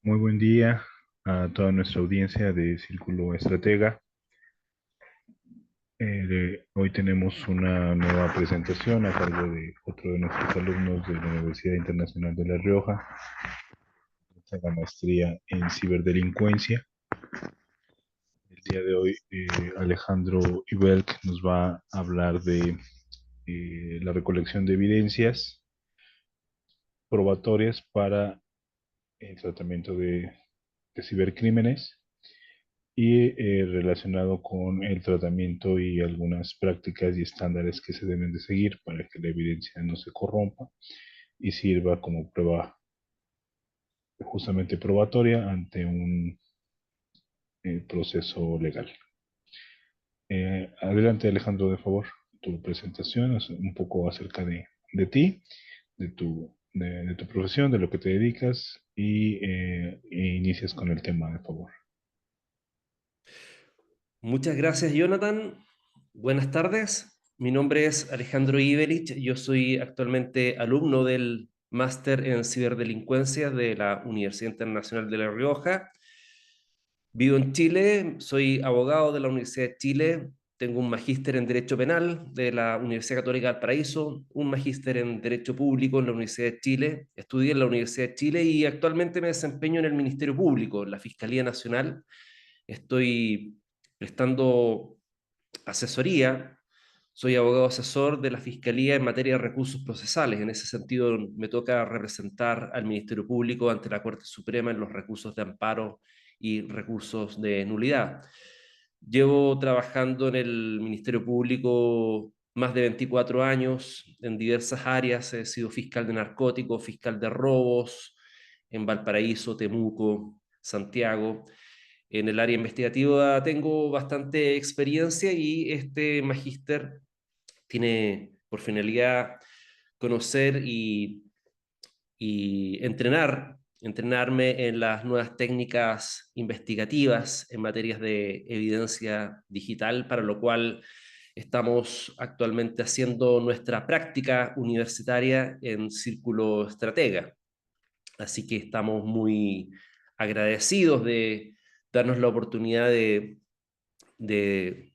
Muy buen día a toda nuestra audiencia de Círculo Estratega. Hoy tenemos una nueva presentación a cargo de otro de nuestros alumnos de la Universidad Internacional de La Rioja, la maestría en ciberdelincuencia. El día de hoy, Alejandro Ibelk nos va a hablar de la recolección de evidencias probatorias para el tratamiento de cibercrímenes y relacionado con el tratamiento y algunas prácticas y estándares que se deben de seguir para que la evidencia no se corrompa y sirva como prueba justamente probatoria ante un proceso legal. Adelante, Alejandro, de favor, tu presentación, un poco acerca de ti, de tu profesión, de lo que te dedicas e inicias con el tema, de favor. Muchas gracias, Jonathan. Buenas tardes. Mi nombre es Alejandro Ibelich. Yo soy actualmente alumno del máster en ciberdelincuencia de la Universidad Internacional de La Rioja. Vivo en Chile, soy abogado de la Universidad de Chile, tengo un magíster en Derecho Penal de la Universidad Católica del Paraíso, un magíster en Derecho Público en la Universidad de Chile, estudié en la Universidad de Chile y actualmente me desempeño en el Ministerio Público, en la Fiscalía Nacional. Estoy prestando asesoría, soy abogado asesor de la Fiscalía en materia de recursos procesales. En ese sentido, me toca representar al Ministerio Público ante la Corte Suprema en los recursos de amparo y recursos de nulidad. Llevo trabajando en el Ministerio Público más de 24 años en diversas áreas. He sido fiscal de narcóticos, fiscal de robos en Valparaíso, Temuco, Santiago. En el área investigativa tengo bastante experiencia y este magíster tiene por finalidad conocer y entrenarme en las nuevas técnicas investigativas en materias de evidencia digital, para lo cual estamos actualmente haciendo nuestra práctica universitaria en Círculo Estratega. Así que estamos muy agradecidos de darnos la oportunidad de, de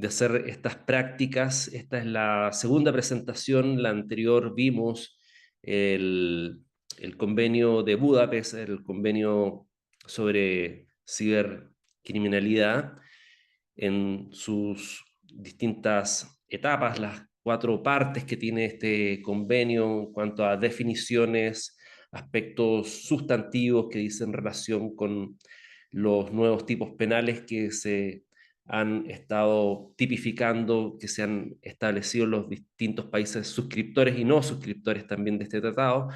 hacer estas prácticas. Esta es la segunda presentación, la anterior vimos el, el convenio de Budapest, el convenio sobre cibercriminalidad en sus distintas etapas, las cuatro partes que tiene este convenio en cuanto a definiciones, aspectos sustantivos que dicen relación con los nuevos tipos penales que se han estado tipificando, que se han establecido en los distintos países suscriptores y no suscriptores también de este tratado.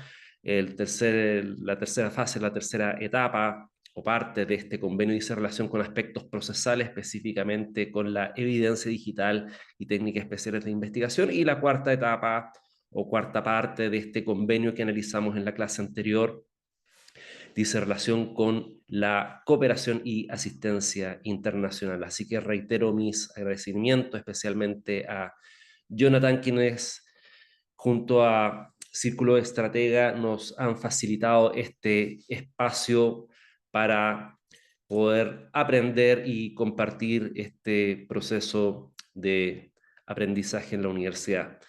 La tercera fase, la tercera etapa o parte de este convenio dice relación con aspectos procesales, específicamente con la evidencia digital y técnicas especiales de investigación. Y la cuarta etapa o cuarta parte de este convenio que analizamos en la clase anterior dice relación con la cooperación y asistencia internacional. Así que reitero mis agradecimientos especialmente a Jonathan, quienes junto a Círculo de Estratega nos han facilitado este espacio para poder aprender y compartir este proceso de aprendizaje en la universidad.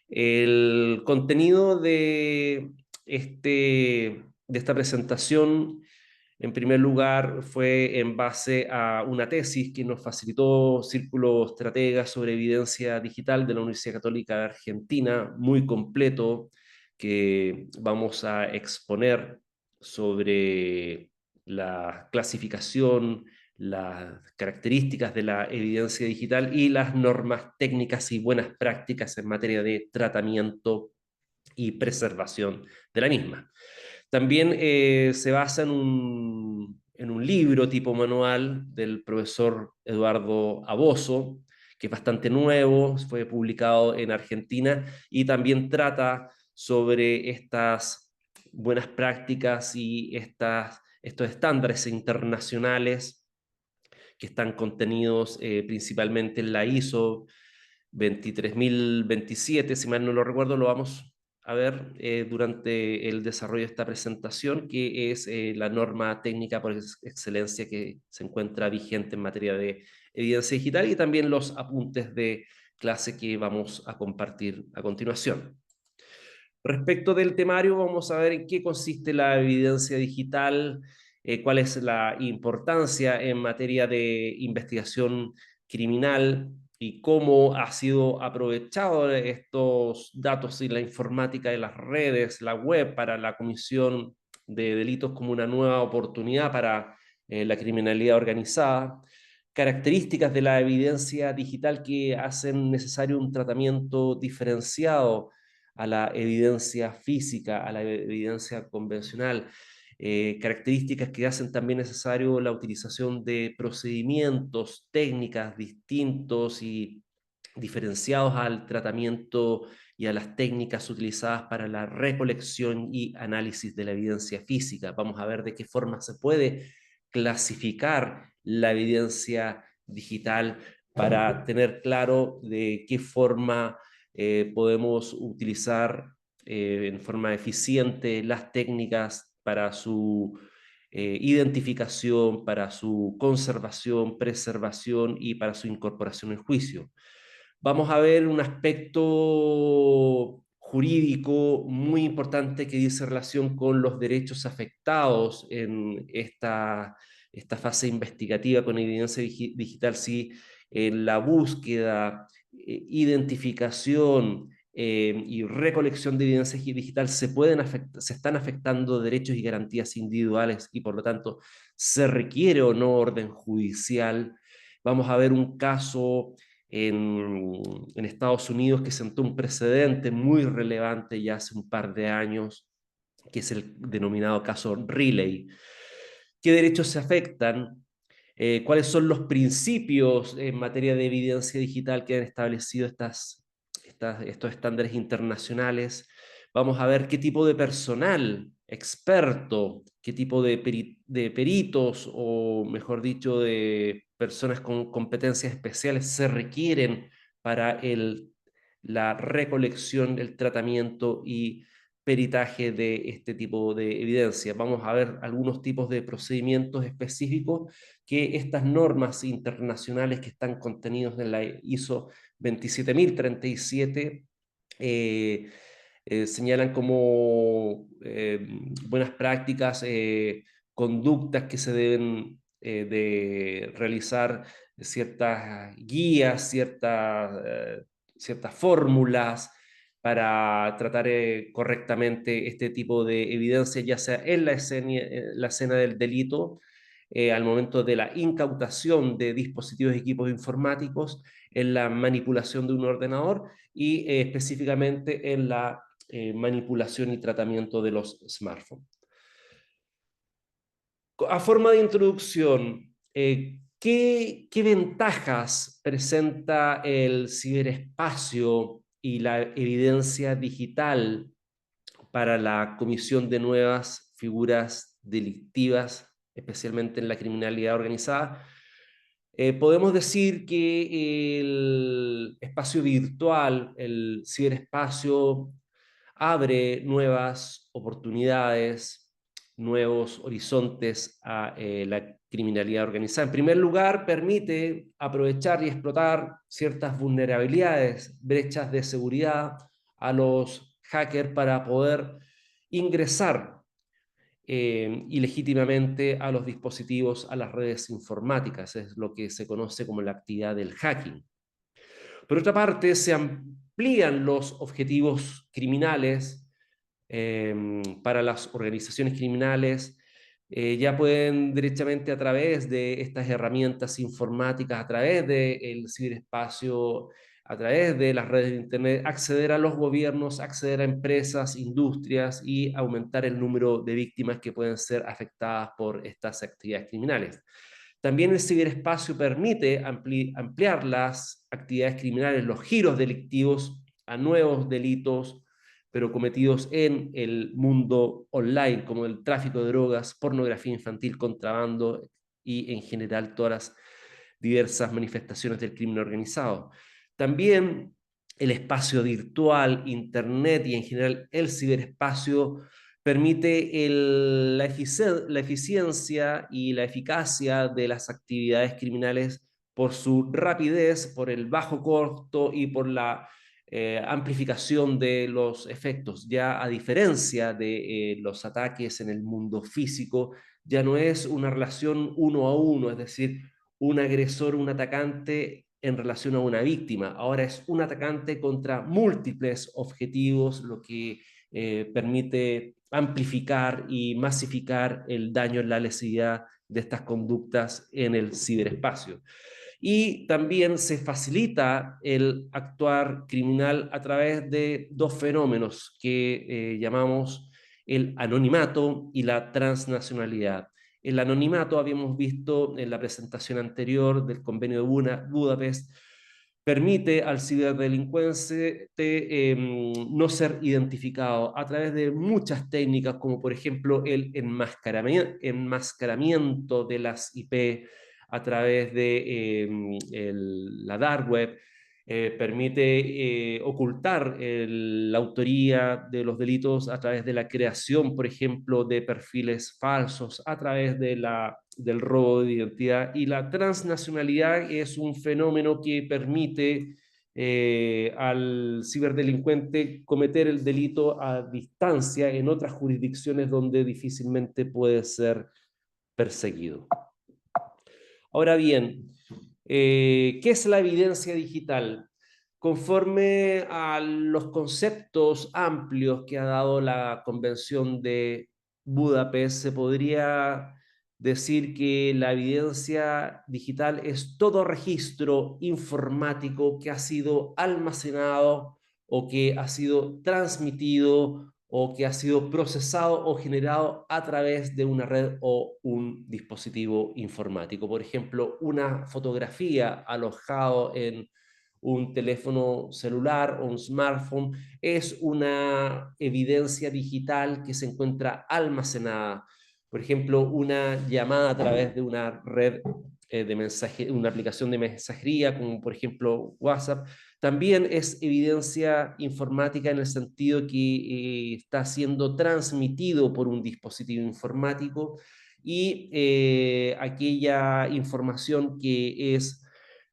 El contenido de esta presentación, en primer lugar, fue en base a una tesis que nos facilitó Círculo Estratega sobre evidencia digital de la Universidad Católica de Argentina, muy completo, que vamos a exponer sobre la clasificación, las características de la evidencia digital y las normas técnicas y buenas prácticas en materia de tratamiento y preservación de la misma. También se basa en un libro tipo manual del profesor Eduardo Aboso, que es bastante nuevo, fue publicado en Argentina y también trata sobre estas buenas prácticas y estos estándares internacionales que están contenidos principalmente en la ISO 23027, si mal no lo recuerdo, lo vamos a ver durante el desarrollo de esta presentación, que es la norma técnica por excelencia que se encuentra vigente en materia de evidencia digital, y también los apuntes de clase que vamos a compartir a continuación. Respecto del temario, vamos a ver en qué consiste la evidencia digital, cuál es la importancia en materia de investigación criminal y cómo ha sido aprovechado estos datos y la informática de las redes, la web, para la comisión de delitos como una nueva oportunidad para la criminalidad organizada. Características de la evidencia digital que hacen necesario un tratamiento diferenciado a la evidencia física, a la evidencia convencional, características que hacen también necesario la utilización de procedimientos, técnicas distintos y diferenciados al tratamiento y a las técnicas utilizadas para la recolección y análisis de la evidencia física. Vamos a ver de qué forma se puede clasificar la evidencia digital para tener claro de qué forma podemos utilizar en forma eficiente las técnicas para su identificación, para su conservación, preservación y para su incorporación en juicio. Vamos a ver un aspecto jurídico muy importante que dice relación con los derechos afectados en esta fase investigativa con evidencia digital, si en la búsqueda, identificación y recolección de evidencia digital se están afectando derechos y garantías individuales y por lo tanto se requiere o no orden judicial. Vamos a ver un caso en Estados Unidos que sentó un precedente muy relevante ya hace un par de años, que es el denominado caso Riley. ¿Qué derechos se afectan? ¿Cuáles son los principios en materia de evidencia digital que han establecido estos estándares internacionales? Vamos a ver qué tipo de personal experto, qué tipo de peritos, o mejor dicho, de personas con competencias especiales se requieren para la recolección, el tratamiento y peritaje de este tipo de evidencia. Vamos a ver algunos tipos de procedimientos específicos que estas normas internacionales que están contenidos en la ISO 27037 señalan como buenas prácticas, conductas que se deben de realizar, ciertas guías, ciertas fórmulas para tratar correctamente este tipo de evidencia, ya sea en la escena del delito, al momento de la incautación de dispositivos y equipos informáticos, en la manipulación de un ordenador y específicamente en la manipulación y tratamiento de los smartphones. A forma de introducción, ¿qué ventajas presenta el ciberespacio y la evidencia digital para la comisión de nuevas figuras delictivas, especialmente en la criminalidad organizada? Podemos decir que el espacio virtual, el ciberespacio, abre nuevas oportunidades, nuevos horizontes a la criminalidad organizada. En primer lugar, permite aprovechar y explotar ciertas vulnerabilidades, brechas de seguridad a los hackers para poder ingresar ilegítimamente a los dispositivos, a las redes informáticas. Es lo que se conoce como la actividad del hacking. Por otra parte, se amplían los objetivos criminales para las organizaciones criminales. Ya pueden derechamente, a través de estas herramientas informáticas, a través del ciberespacio, a través de las redes de Internet, acceder a los gobiernos, acceder a empresas, industrias y aumentar el número de víctimas que pueden ser afectadas por estas actividades criminales. También el ciberespacio permite ampliar las actividades criminales, los giros delictivos a nuevos delitos, pero cometidos en el mundo online, como el tráfico de drogas, pornografía infantil, contrabando y en general todas las diversas manifestaciones del crimen organizado. También el espacio virtual, Internet y en general el ciberespacio permite la eficiencia y la eficacia de las actividades criminales por su rapidez, por el bajo costo y por la amplificación de los efectos. Ya a diferencia de los ataques en el mundo físico, ya no es una relación uno a uno, es decir, un agresor, un atacante en relación a una víctima. Ahora es un atacante contra múltiples objetivos, lo que permite amplificar y masificar el daño, la lesividad de estas conductas en el ciberespacio. Y también se facilita el actuar criminal a través de dos fenómenos que llamamos el anonimato y la transnacionalidad. El anonimato, habíamos visto en la presentación anterior del convenio de Budapest, permite al ciberdelincuente no ser identificado a través de muchas técnicas, como por ejemplo el enmascaramiento de las IP a través de la dark web, permite ocultar la autoría de los delitos a través de la creación, por ejemplo, de perfiles falsos, a través del robo de identidad. Y la transnacionalidad es un fenómeno que permite al ciberdelincuente cometer el delito a distancia en otras jurisdicciones donde difícilmente puede ser perseguido. Ahora bien, ¿qué es la evidencia digital? Conforme a los conceptos amplios que ha dado la Convención de Budapest, se podría decir que la evidencia digital es todo registro informático que ha sido almacenado o que ha sido transmitido o que ha sido procesado o generado a través de una red o un dispositivo informático. Por ejemplo, una fotografía alojada en un teléfono celular o un smartphone es una evidencia digital que se encuentra almacenada. Por ejemplo, una llamada a través de una red de mensaje, una aplicación de mensajería, como por ejemplo WhatsApp, también es evidencia informática en el sentido que está siendo transmitido por un dispositivo informático y aquella información que es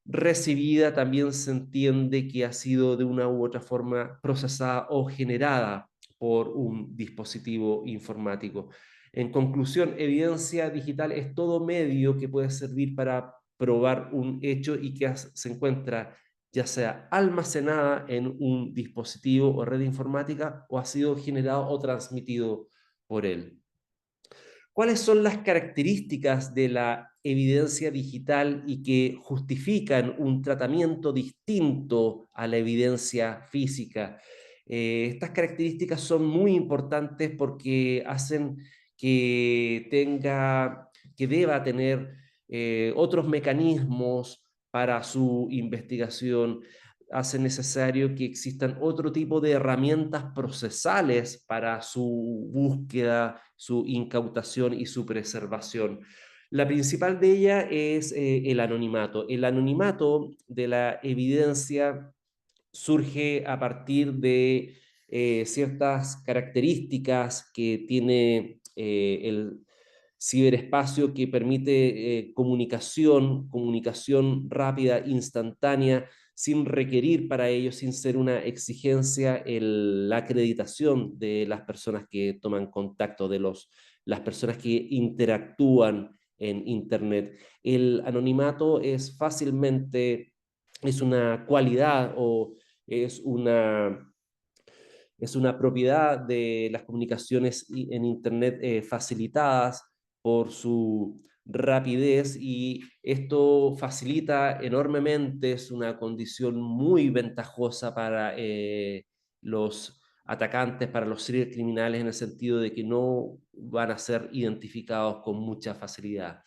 recibida también se entiende que ha sido de una u otra forma procesada o generada por un dispositivo informático. En conclusión, evidencia digital es todo medio que puede servir para probar un hecho y que se encuentra ya sea almacenada en un dispositivo o red informática o ha sido generado o transmitido por él. ¿Cuáles son las características de la evidencia digital y que justifican un tratamiento distinto a la evidencia física? Estas características son muy importantes porque hacen que deba tener otros mecanismos para su investigación, hace necesario que existan otro tipo de herramientas procesales para su búsqueda, su incautación y su preservación. La principal de ellas es el anonimato. El anonimato de la evidencia surge a partir de ciertas características que tiene el ciberespacio que permite comunicación rápida, instantánea, sin requerir para ello, sin ser una exigencia, la acreditación de las personas que toman contacto, las personas que interactúan en Internet. El anonimato es una cualidad o es una propiedad de las comunicaciones en Internet facilitadas por su rapidez y esto facilita enormemente, es una condición muy ventajosa para los atacantes, para los serial criminales en el sentido de que no van a ser identificados con mucha facilidad.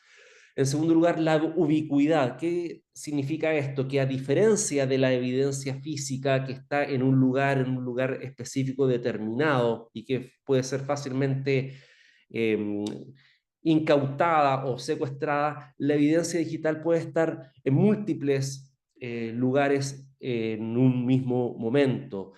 En segundo lugar, la ubicuidad. ¿Qué significa esto? Que a diferencia de la evidencia física que está en un lugar específico determinado y que puede ser fácilmente eh, incautada o secuestrada, la evidencia digital puede estar en múltiples lugares en un mismo momento,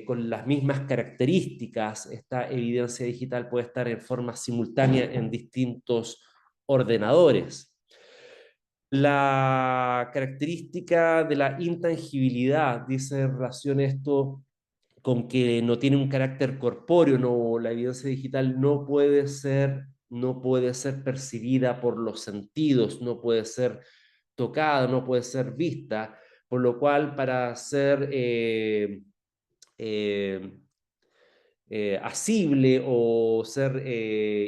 con las mismas características. Esta evidencia digital puede estar en forma simultánea en distintos ordenadores. La característica de la intangibilidad dice en relación a esto con que no tiene un carácter corpóreo, no, la evidencia digital no puede ser percibida por los sentidos, no puede ser tocada, no puede ser vista, por lo cual para ser eh, asible o ser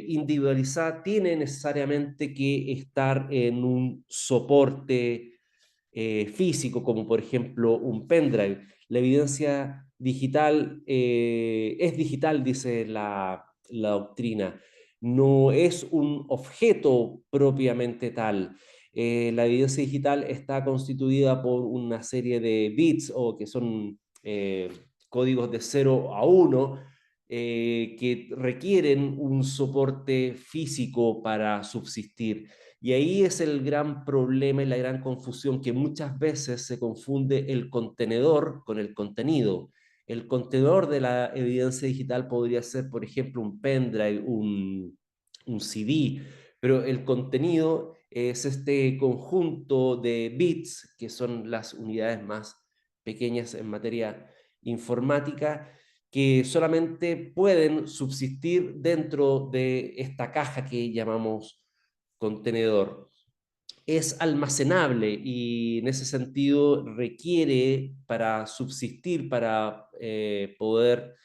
individualizada, tiene necesariamente que estar en un soporte físico, como por ejemplo un pendrive. La evidencia digital es digital, dice la doctrina, no es un objeto propiamente tal. La evidencia digital está constituida por una serie de bits o que son códigos de 0 a 1 que requieren un soporte físico para subsistir. Y ahí es el gran problema y la gran confusión que muchas veces se confunde el contenedor con el contenido. El contenedor de la evidencia digital podría ser, por ejemplo, un pendrive, un CD, pero el contenido es este conjunto de bits, que son las unidades más pequeñas en materia informática, que solamente pueden subsistir dentro de esta caja que llamamos contenedor. Es almacenable y en ese sentido requiere para subsistir, para poder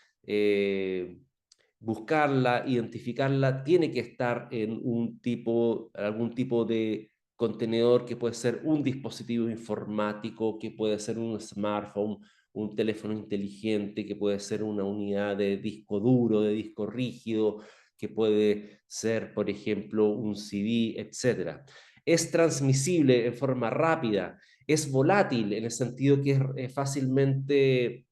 buscarla, identificarla, tiene que estar en algún tipo de contenedor que puede ser un dispositivo informático, que puede ser un smartphone, un teléfono inteligente, que puede ser una unidad de disco duro, de disco rígido, que puede ser, por ejemplo, un CD, etcétera. Es transmisible en forma rápida, es volátil en el sentido que es fácilmente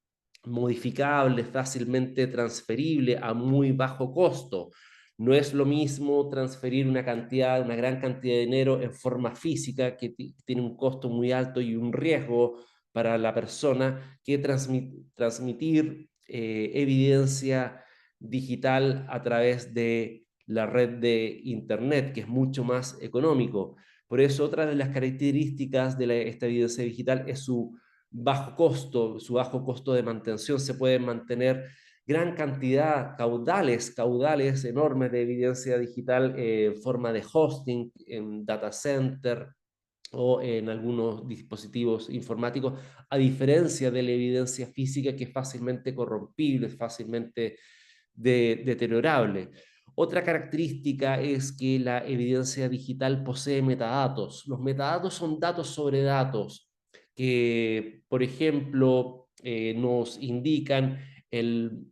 modificable, fácilmente transferible a muy bajo costo. No es lo mismo transferir una gran cantidad de dinero en forma física, que tiene un costo muy alto y un riesgo para la persona, que transmitir evidencia digital a través de la red de Internet, que es mucho más económico. Por eso, otra de las características de esta evidencia digital es su bajo costo de mantención. Se pueden mantener gran cantidad, caudales enormes de evidencia digital en forma de hosting, en data center o en algunos dispositivos informáticos, a diferencia de la evidencia física que es fácilmente corrompible, fácilmente deteriorable. Otra característica es que la evidencia digital posee metadatos. Los metadatos son datos sobre datos que, por ejemplo, nos indican el,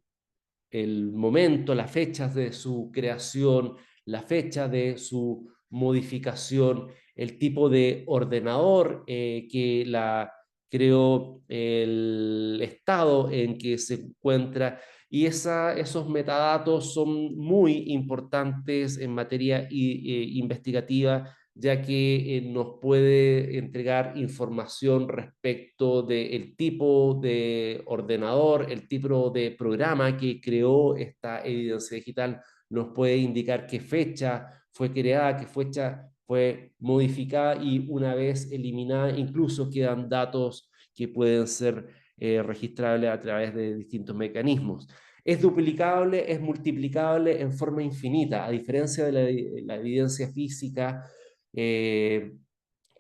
el momento, las fechas de su creación, la fecha de su modificación, el tipo de ordenador que la creó, el estado en que se encuentra, y esos metadatos son muy importantes en materia investigativa, ya que nos puede entregar información respecto del tipo de ordenador, el tipo de programa que creó esta evidencia digital, nos puede indicar qué fecha fue creada, qué fecha fue modificada, y una vez eliminada incluso quedan datos que pueden ser registrables a través de distintos mecanismos. Es duplicable, es multiplicable en forma infinita, a diferencia de la evidencia física, eh,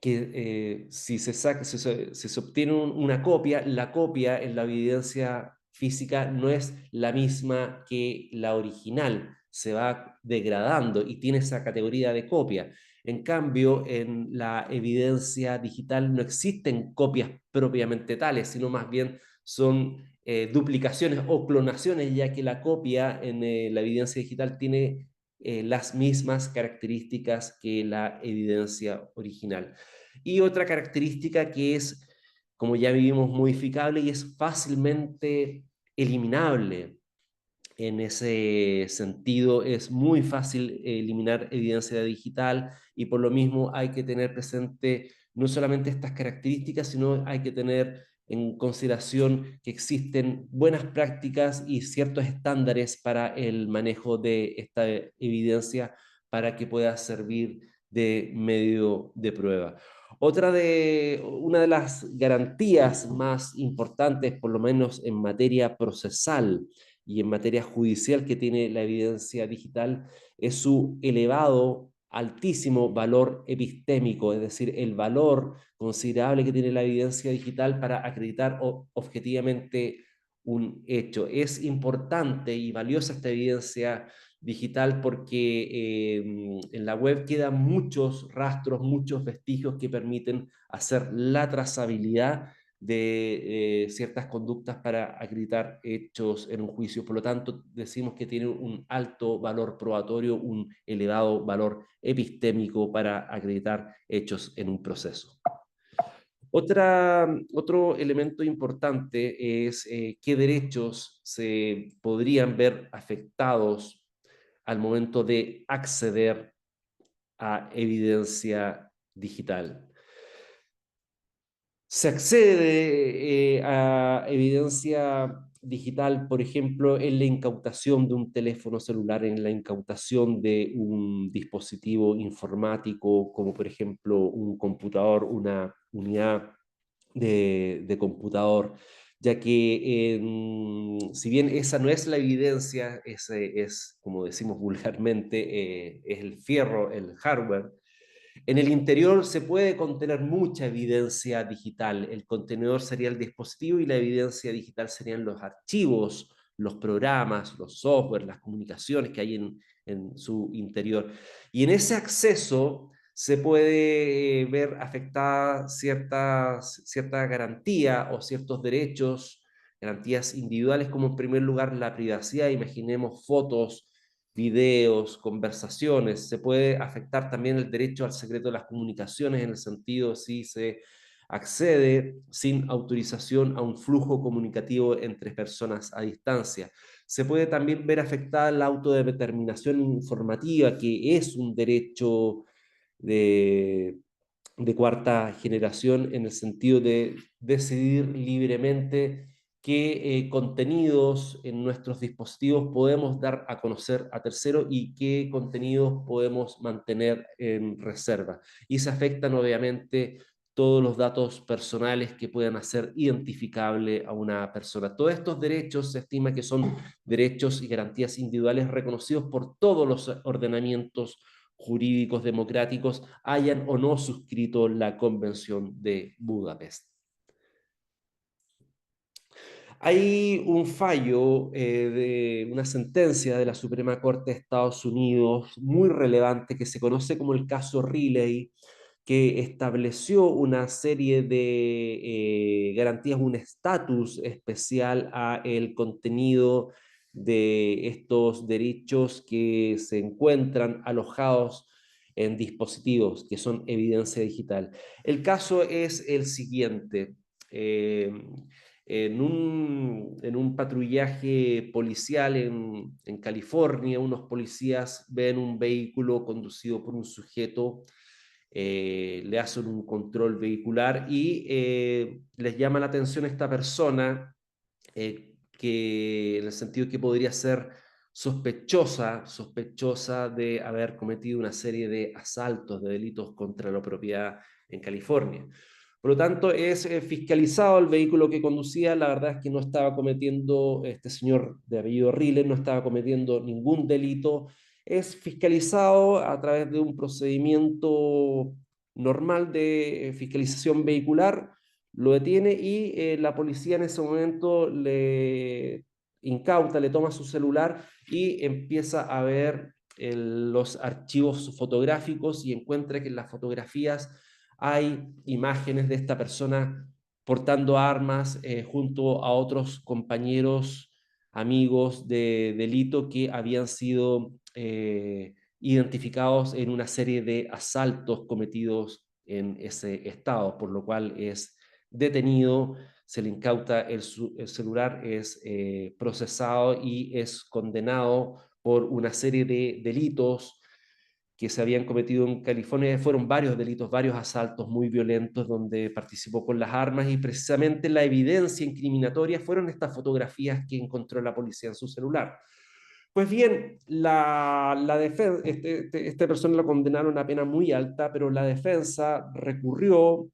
que si se obtiene una copia, la copia en la evidencia física no es la misma que la original, se va degradando y tiene esa categoría de copia. En cambio, en la evidencia digital no existen copias propiamente tales, sino más bien son duplicaciones o clonaciones, ya que la copia en la evidencia digital tiene las mismas características que la evidencia original. Y otra característica que es, como ya vivimos, modificable y es fácilmente eliminable. En ese sentido, es muy fácil eliminar evidencia digital, y por lo mismo hay que tener presente no solamente estas características, sino hay que tener en consideración que existen buenas prácticas y ciertos estándares para el manejo de esta evidencia para que pueda servir de medio de prueba. Una de las garantías más importantes, por lo menos en materia procesal y en materia judicial que tiene la evidencia digital, es su elevado, altísimo valor epistémico, es decir, el valor considerable que tiene la evidencia digital para acreditar objetivamente un hecho. Es importante y valiosa esta evidencia digital porque en la web quedan muchos rastros, muchos vestigios que permiten hacer la trazabilidad de ciertas conductas para acreditar hechos en un juicio. Por lo tanto, decimos que tiene un alto valor probatorio, un elevado valor epistémico para acreditar hechos en un proceso. Otro elemento importante es qué derechos se podrían ver afectados al momento de acceder a evidencia digital. Se accede a evidencia digital, por ejemplo, en la incautación de un teléfono celular, en la incautación de un dispositivo informático, como por ejemplo un computador, una unidad de computador, ya que si bien esa no es la evidencia, ese es, como decimos vulgarmente, es el fierro, el hardware. En el interior se puede contener mucha evidencia digital. El contenedor sería el dispositivo y la evidencia digital serían los archivos, los programas, los software, las comunicaciones que hay en su interior. Y en ese acceso se puede ver afectada cierta garantía o ciertos derechos, garantías individuales, como en primer lugar la privacidad. Imaginemos fotos, videos, conversaciones. Se puede afectar también el derecho al secreto de las comunicaciones en el sentido si se accede sin autorización a un flujo comunicativo entre personas a distancia. Se puede también ver afectada la autodeterminación informativa, que es un derecho de, de cuarta generación en el sentido de decidir libremente qué contenidos en nuestros dispositivos podemos dar a conocer a terceros y qué contenidos podemos mantener en reserva. Y se afectan obviamente todos los datos personales que puedan hacer identificable a una persona. Todos estos derechos se estima que son derechos y garantías individuales reconocidos por todos los ordenamientos jurídicos democráticos hayan o no suscrito la Convención de Budapest. Hay un fallo de una sentencia de la Suprema Corte de Estados Unidos muy relevante que se conoce como el caso Riley, que estableció una serie de garantías, un estatus especial a el contenido de estos derechos que se encuentran alojados en dispositivos que son evidencia digital. El caso es el siguiente. En un patrullaje policial en California, unos policías ven un vehículo conducido por un sujeto, le hacen un control vehicular y les llama la atención a esta persona, que en el sentido que podría ser sospechosa de haber cometido una serie de asaltos, de delitos contra la propiedad en California. Por lo tanto, es fiscalizado el vehículo que conducía. La verdad es que no estaba cometiendo, este señor de apellido Riles no estaba cometiendo ningún delito. Es fiscalizado a través de un procedimiento normal de fiscalización vehicular, lo detiene y la policía en ese momento le incauta, le toma su celular y empieza a ver los archivos fotográficos y encuentra que en las fotografías hay imágenes de esta persona portando armas junto a otros compañeros, amigos de delito que habían sido identificados en una serie de asaltos cometidos en ese estado, por lo cual es detenido, se le incauta el celular, es procesado y es condenado por una serie de delitos que se habían cometido en California. Fueron varios delitos, varios asaltos muy violentos donde participó con las armas, y precisamente la evidencia incriminatoria fueron estas fotografías que encontró la policía en su celular. Pues bien, la defensa, esta persona lo condenaron a pena muy alta, pero la defensa recurrió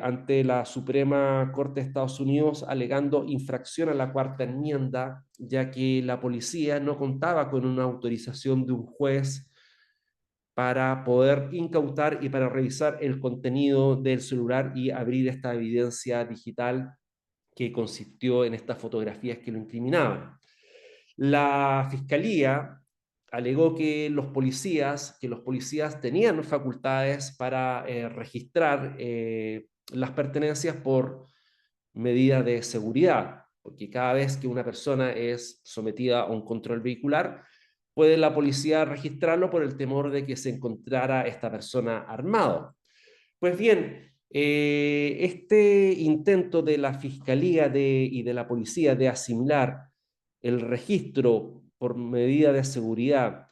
ante la Suprema Corte de Estados Unidos alegando infracción a la Cuarta Enmienda, ya que la policía no contaba con una autorización de un juez para poder incautar y para revisar el contenido del celular y abrir esta evidencia digital que consistió en estas fotografías que lo incriminaban. La fiscalía alegó que los policías tenían facultades para registrar las pertenencias por medida de seguridad, porque cada vez que una persona es sometida a un control vehicular, puede la policía registrarlo por el temor de que se encontrara esta persona armado. Pues bien, este intento de la fiscalía y de la policía de asimilar el registro por medida de seguridad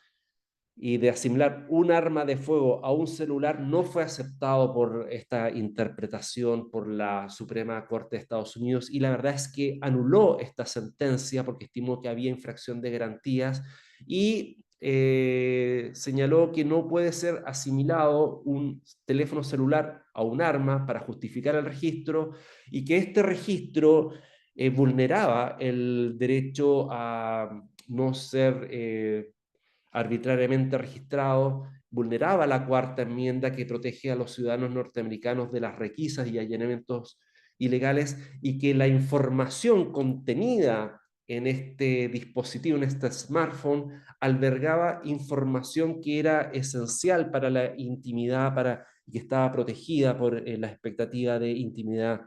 y de asimilar un arma de fuego a un celular no fue aceptado por esta interpretación por la Suprema Corte de Estados Unidos, y la verdad es que anuló esta sentencia porque estimó que había infracción de garantías, y señaló que no puede ser asimilado un teléfono celular a un arma para justificar el registro, y que este registro vulneraba el derecho a no ser arbitrariamente registrado, vulneraba la Cuarta Enmienda que protege a los ciudadanos norteamericanos de las requisas y allanamientos ilegales, y que la información contenida en este dispositivo, en este smartphone, albergaba información que era esencial para la intimidad, que estaba protegida por la expectativa de intimidad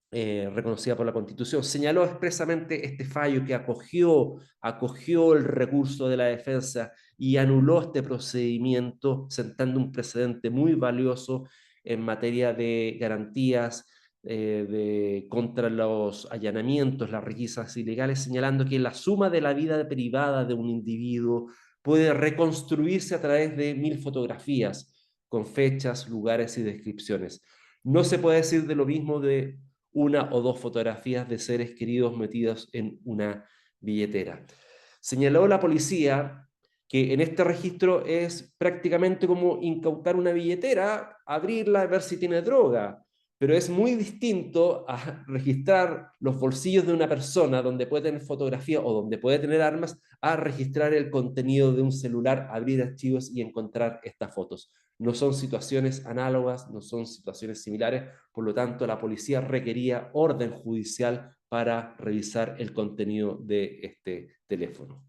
reconocida por la Constitución. Señaló expresamente este fallo que acogió el recurso de la defensa y anuló este procedimiento, sentando un precedente muy valioso en materia de garantías contra los allanamientos, las requisas ilegales, señalando que la suma de la vida privada de un individuo puede reconstruirse a través de 1000 fotografías con fechas, lugares y descripciones. No se puede decir de lo mismo de una o dos fotografías de seres queridos metidos en una billetera. Señaló la policía que en este registro es prácticamente como incautar una billetera, abrirla, ver si tiene droga, pero es muy distinto a registrar los bolsillos de una persona donde puede tener fotografía o donde puede tener armas, a registrar el contenido de un celular, abrir archivos y encontrar estas fotos. No son situaciones análogas, no son situaciones similares, por lo tanto la policía requería orden judicial para revisar el contenido de este teléfono.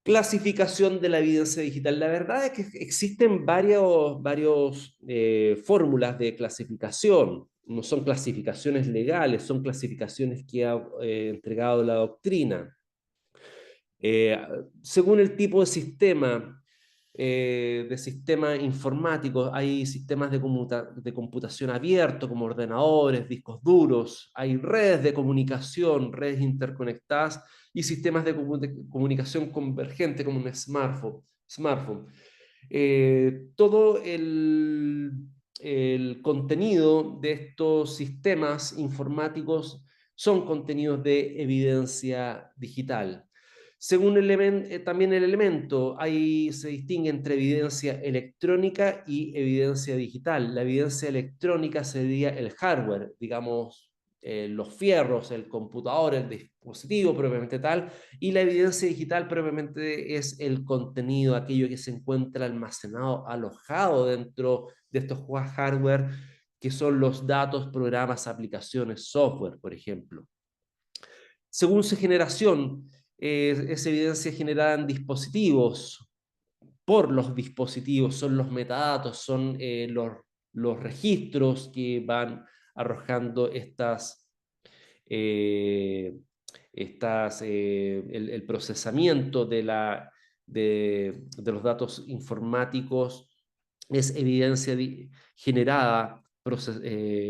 Clasificación de la evidencia digital. La verdad es que existen varios fórmulas de clasificación. No son clasificaciones legales, son clasificaciones que ha entregado la doctrina. Según el tipo de sistema informático, hay sistemas de computación abierto como ordenadores, discos duros, hay redes de comunicación, redes interconectadas y sistemas de comunicación convergente como un smartphone. Todo el contenido de estos sistemas informáticos son contenidos de evidencia digital. Según también el elemento, se distingue entre evidencia electrónica y evidencia digital. La evidencia electrónica sería el hardware, digamos, los fierros, el computador, el dispositivo propiamente tal, y la evidencia digital propiamente es el contenido, aquello que se encuentra almacenado, alojado dentro de estos hardware, que son los datos, programas, aplicaciones, software, por ejemplo. Según su generación, es evidencia generada en dispositivos, por los dispositivos, son los metadatos, son los registros que van arrojando eh, el procesamiento de los datos informáticos, es evidencia generada,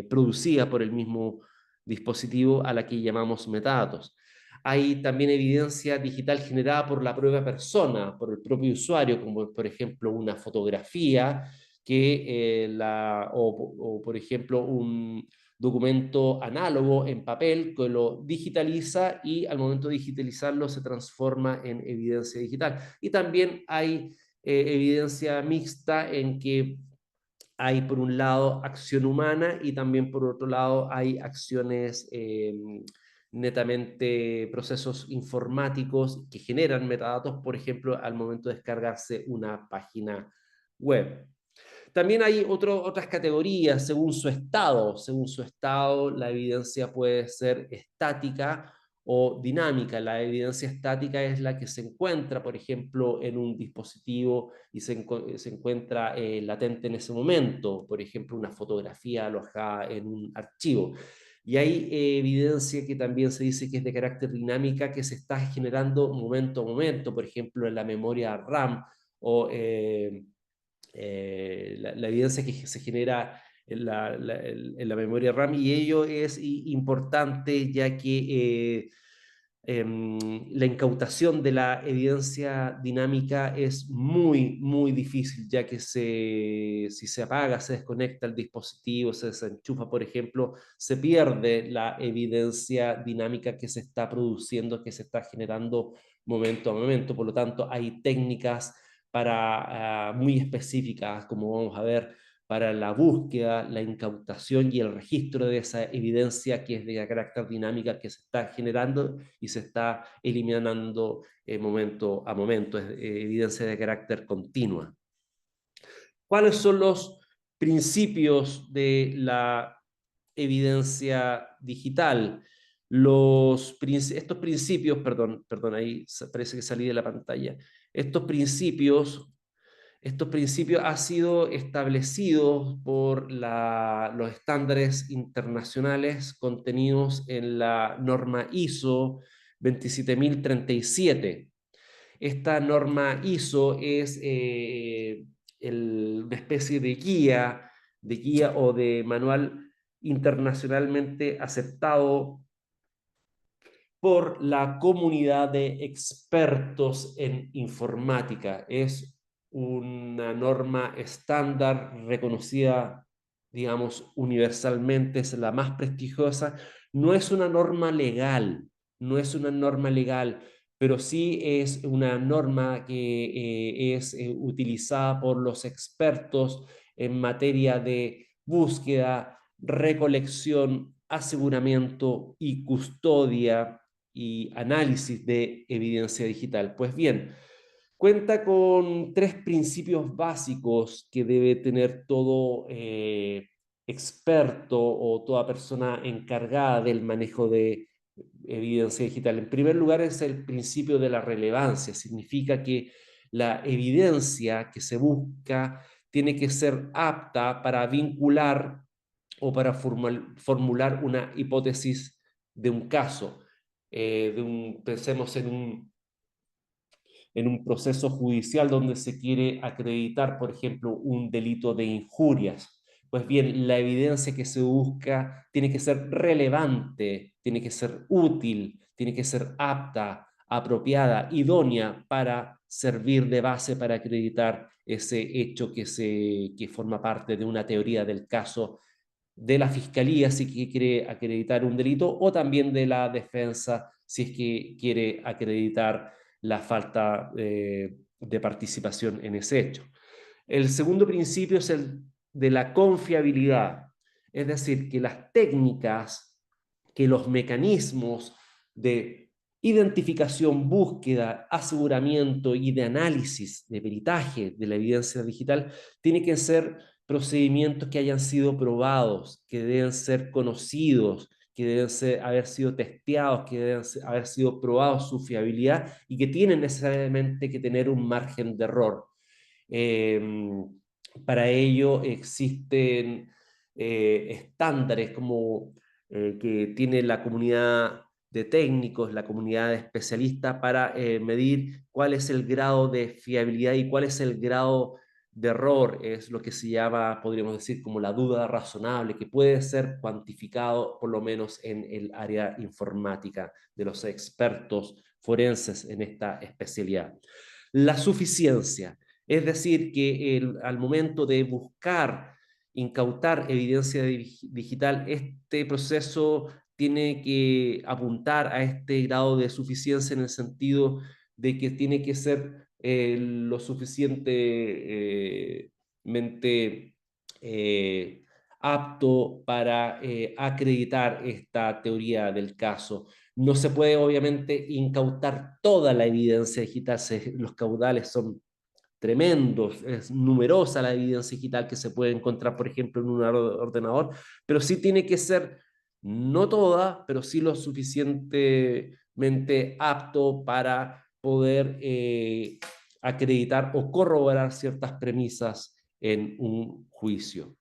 producida por el mismo dispositivo, a la que llamamos metadatos. Hay también evidencia digital generada por la propia persona, por el propio usuario, como por ejemplo una fotografía o por ejemplo un documento análogo en papel que lo digitaliza y al momento de digitalizarlo se transforma en evidencia digital. Y también hay evidencia mixta en que hay por un lado acción humana y también por otro lado hay acciones netamente procesos informáticos que generan metadatos, por ejemplo, al momento de descargarse una página web. También hay otras categorías según su estado. Según su estado, la evidencia puede ser estática o dinámica. La evidencia estática es la que se encuentra, por ejemplo, en un dispositivo y se encuentra latente en ese momento, por ejemplo, una fotografía alojada en un archivo. Y hay evidencia que también se dice que es de carácter dinámica, que se está generando momento a momento, por ejemplo, en la memoria RAM o la evidencia que se genera en la memoria RAM, y ello es importante ya que la incautación de la evidencia dinámica es muy difícil, ya que si se apaga, se desconecta el dispositivo, se desenchufa, por ejemplo, se pierde la evidencia dinámica que se está produciendo, que se está generando momento a momento. Por lo tanto, hay técnicas muy específicas, como vamos a ver, para la búsqueda, la incautación y el registro de esa evidencia que es de carácter dinámica que se está generando y se está eliminando momento a momento, es evidencia de carácter continua. ¿Cuáles son los principios de la evidencia digital? Estos principios, perdón, ahí parece que salí de la pantalla. Estos principios han sido establecidos por los estándares internacionales contenidos en la norma ISO 27037. Esta norma ISO es una especie de guía o de manual internacionalmente aceptado por la comunidad de expertos en informática. Es una norma estándar reconocida, digamos, universalmente, es la más prestigiosa. No es una norma legal, no es una norma legal, pero sí es una norma que es utilizada por los expertos en materia de búsqueda, recolección, aseguramiento y custodia y análisis de evidencia digital. Pues bien, cuenta con 3 principios básicos que debe tener todo experto o toda persona encargada del manejo de evidencia digital. En primer lugar es el principio de la relevancia. Significa que la evidencia que se busca tiene que ser apta para vincular o para formular una hipótesis de un caso. Pensemos en un proceso judicial donde se quiere acreditar, por ejemplo, un delito de injurias. Pues bien, la evidencia que se busca tiene que ser relevante, tiene que ser útil, tiene que ser apta, apropiada, idónea para servir de base para acreditar ese hecho que forma parte de una teoría del caso de la fiscalía si que quiere acreditar un delito o también de la defensa si es que quiere acreditar la falta de participación en ese hecho. El segundo principio es el de la confiabilidad, es decir, que las técnicas, que los mecanismos de identificación, búsqueda, aseguramiento y de análisis, de peritaje de la evidencia digital, tienen que ser procedimientos que hayan sido probados, que deben ser conocidos, que deben haber sido testeados, que deben haber sido probados su fiabilidad y que tienen necesariamente que tener un margen de error. Eh, para ello existen estándares como que tiene la comunidad de técnicos, la comunidad de especialistas para medir cuál es el grado de fiabilidad y cuál es el grado de error es lo que se llama, podríamos decir, como la duda razonable, que puede ser cuantificado por lo menos en el área informática de los expertos forenses en esta especialidad. La suficiencia, es decir, que al momento de buscar, incautar evidencia digital, este proceso tiene que apuntar a este grado de suficiencia en el sentido de que tiene que ser lo suficientemente apto para acreditar esta teoría del caso. No se puede obviamente incautar toda la evidencia digital, los caudales son tremendos, es numerosa la evidencia digital que se puede encontrar, por ejemplo, en un ordenador, pero sí tiene que ser, no toda, pero sí lo suficientemente apto para poder acreditar o corroborar ciertas premisas en un juicio.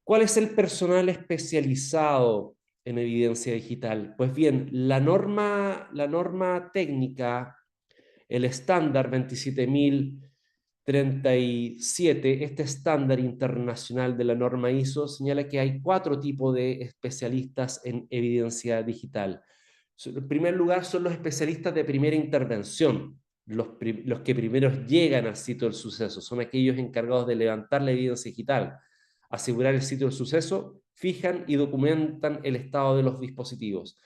¿Cuál es el personal especializado en evidencia digital? Pues bien, la norma técnica, el estándar 27037, este estándar internacional de la norma ISO, señala que hay 4 tipos de especialistas en evidencia digital. En primer lugar, son los especialistas de primera intervención, los que primeros llegan al sitio del suceso, son aquellos encargados de levantar la evidencia digital, asegurar el sitio del suceso, fijan y documentan el estado de los dispositivos.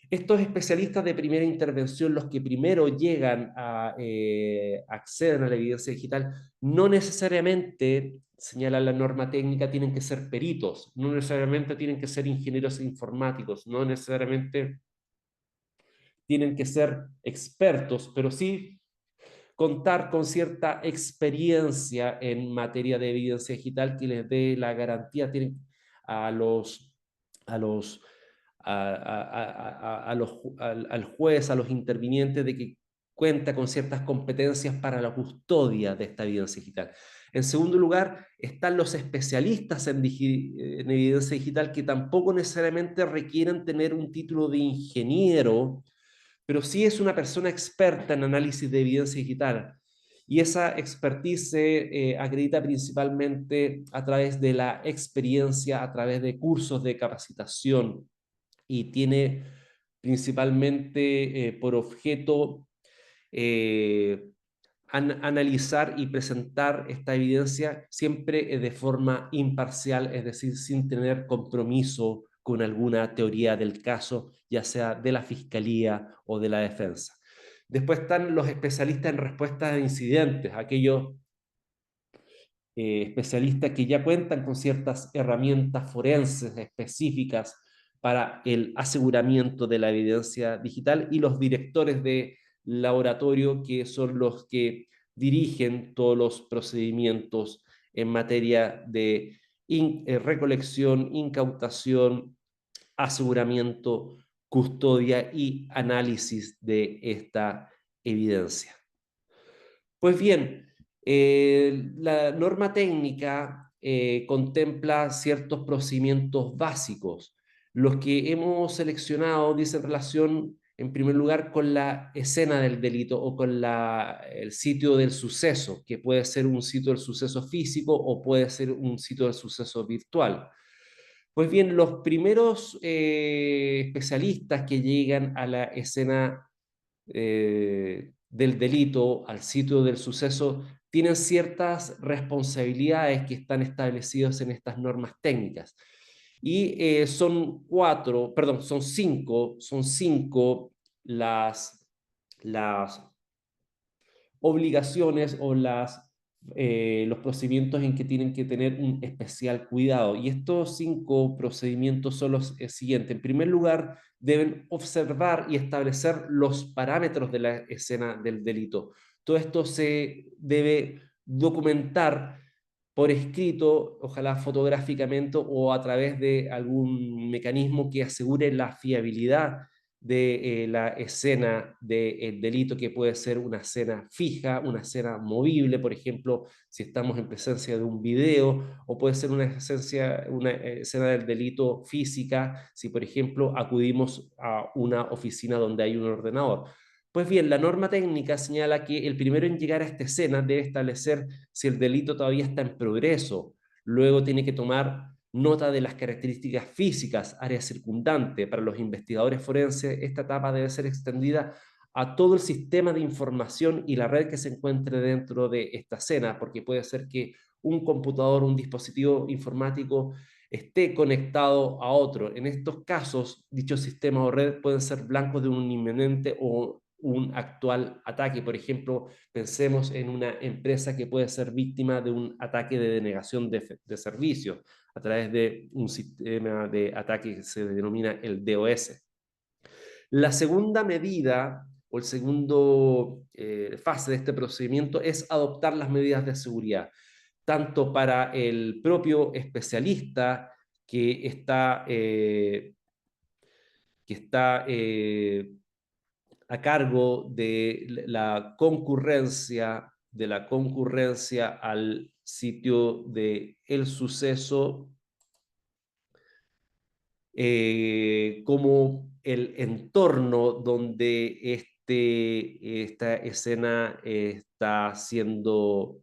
Estos especialistas de primera intervención, los que primero llegan a acceder a la evidencia digital, no necesariamente, señala la norma técnica, tienen que ser peritos, no necesariamente tienen que ser ingenieros informáticos, no necesariamente tienen que ser expertos, pero sí contar con cierta experiencia en materia de evidencia digital que les dé la garantía a los, a los, al juez, a los intervinientes, de que cuenta con ciertas competencias para la custodia de esta evidencia digital. En segundo lugar, están los especialistas en evidencia digital, que tampoco necesariamente requieren tener un título de ingeniero, pero sí es una persona experta en análisis de evidencia digital. Y esa expertise se acredita principalmente a través de la experiencia, a través de cursos de capacitación, y tiene principalmente por objeto eh, analizar y presentar esta evidencia siempre de forma imparcial, es decir, sin tener compromiso con alguna teoría del caso, ya sea de la fiscalía o de la defensa. Después están los especialistas en respuesta a incidentes, aquellos especialistas que ya cuentan con ciertas herramientas forenses específicas para el aseguramiento de la evidencia digital, y los directores de laboratorio, que son los que dirigen todos los procedimientos en materia de recolección, incautación, aseguramiento, custodia y análisis de esta evidencia. Pues bien, la norma técnica contempla ciertos procedimientos básicos. Los que hemos seleccionado dicen relación, en primer lugar, con la escena del delito o con el sitio del suceso, que puede ser un sitio del suceso físico o puede ser un sitio del suceso virtual. Pues bien, los primeros especialistas que llegan a la escena del delito, al sitio del suceso, tienen ciertas responsabilidades que están establecidas en estas normas técnicas. Y son cinco las obligaciones o los procedimientos en que tienen que tener un especial cuidado. Y estos 5 procedimientos son los siguientes. En primer lugar, deben observar y establecer los parámetros de la escena del delito. Todo esto se debe documentar por escrito, ojalá fotográficamente o a través de algún mecanismo que asegure la fiabilidad de la escena del delito, que puede ser una escena fija, una escena movible, por ejemplo, si estamos en presencia de un video, o puede ser una escena del delito física, si por ejemplo acudimos a una oficina donde hay un ordenador. Pues bien, la norma técnica señala que el primero en llegar a esta escena debe establecer si el delito todavía está en progreso. Luego tiene que tomar nota de las características físicas, área circundante. Para los investigadores forenses, esta etapa debe ser extendida a todo el sistema de información y la red que se encuentre dentro de esta escena, porque puede ser que un computador, un dispositivo informático esté conectado a otro. En estos casos, dichos sistemas o red pueden ser blancos de un inminente o un actual ataque. Por ejemplo, pensemos en una empresa que puede ser víctima de un ataque de denegación de servicios a través de un sistema de ataque que se denomina el DOS. La segunda medida o el segundo fase de este procedimiento es adoptar las medidas de seguridad, tanto para el propio especialista que está a cargo de la concurrencia al sitio de el suceso, como el entorno donde esta escena está siendo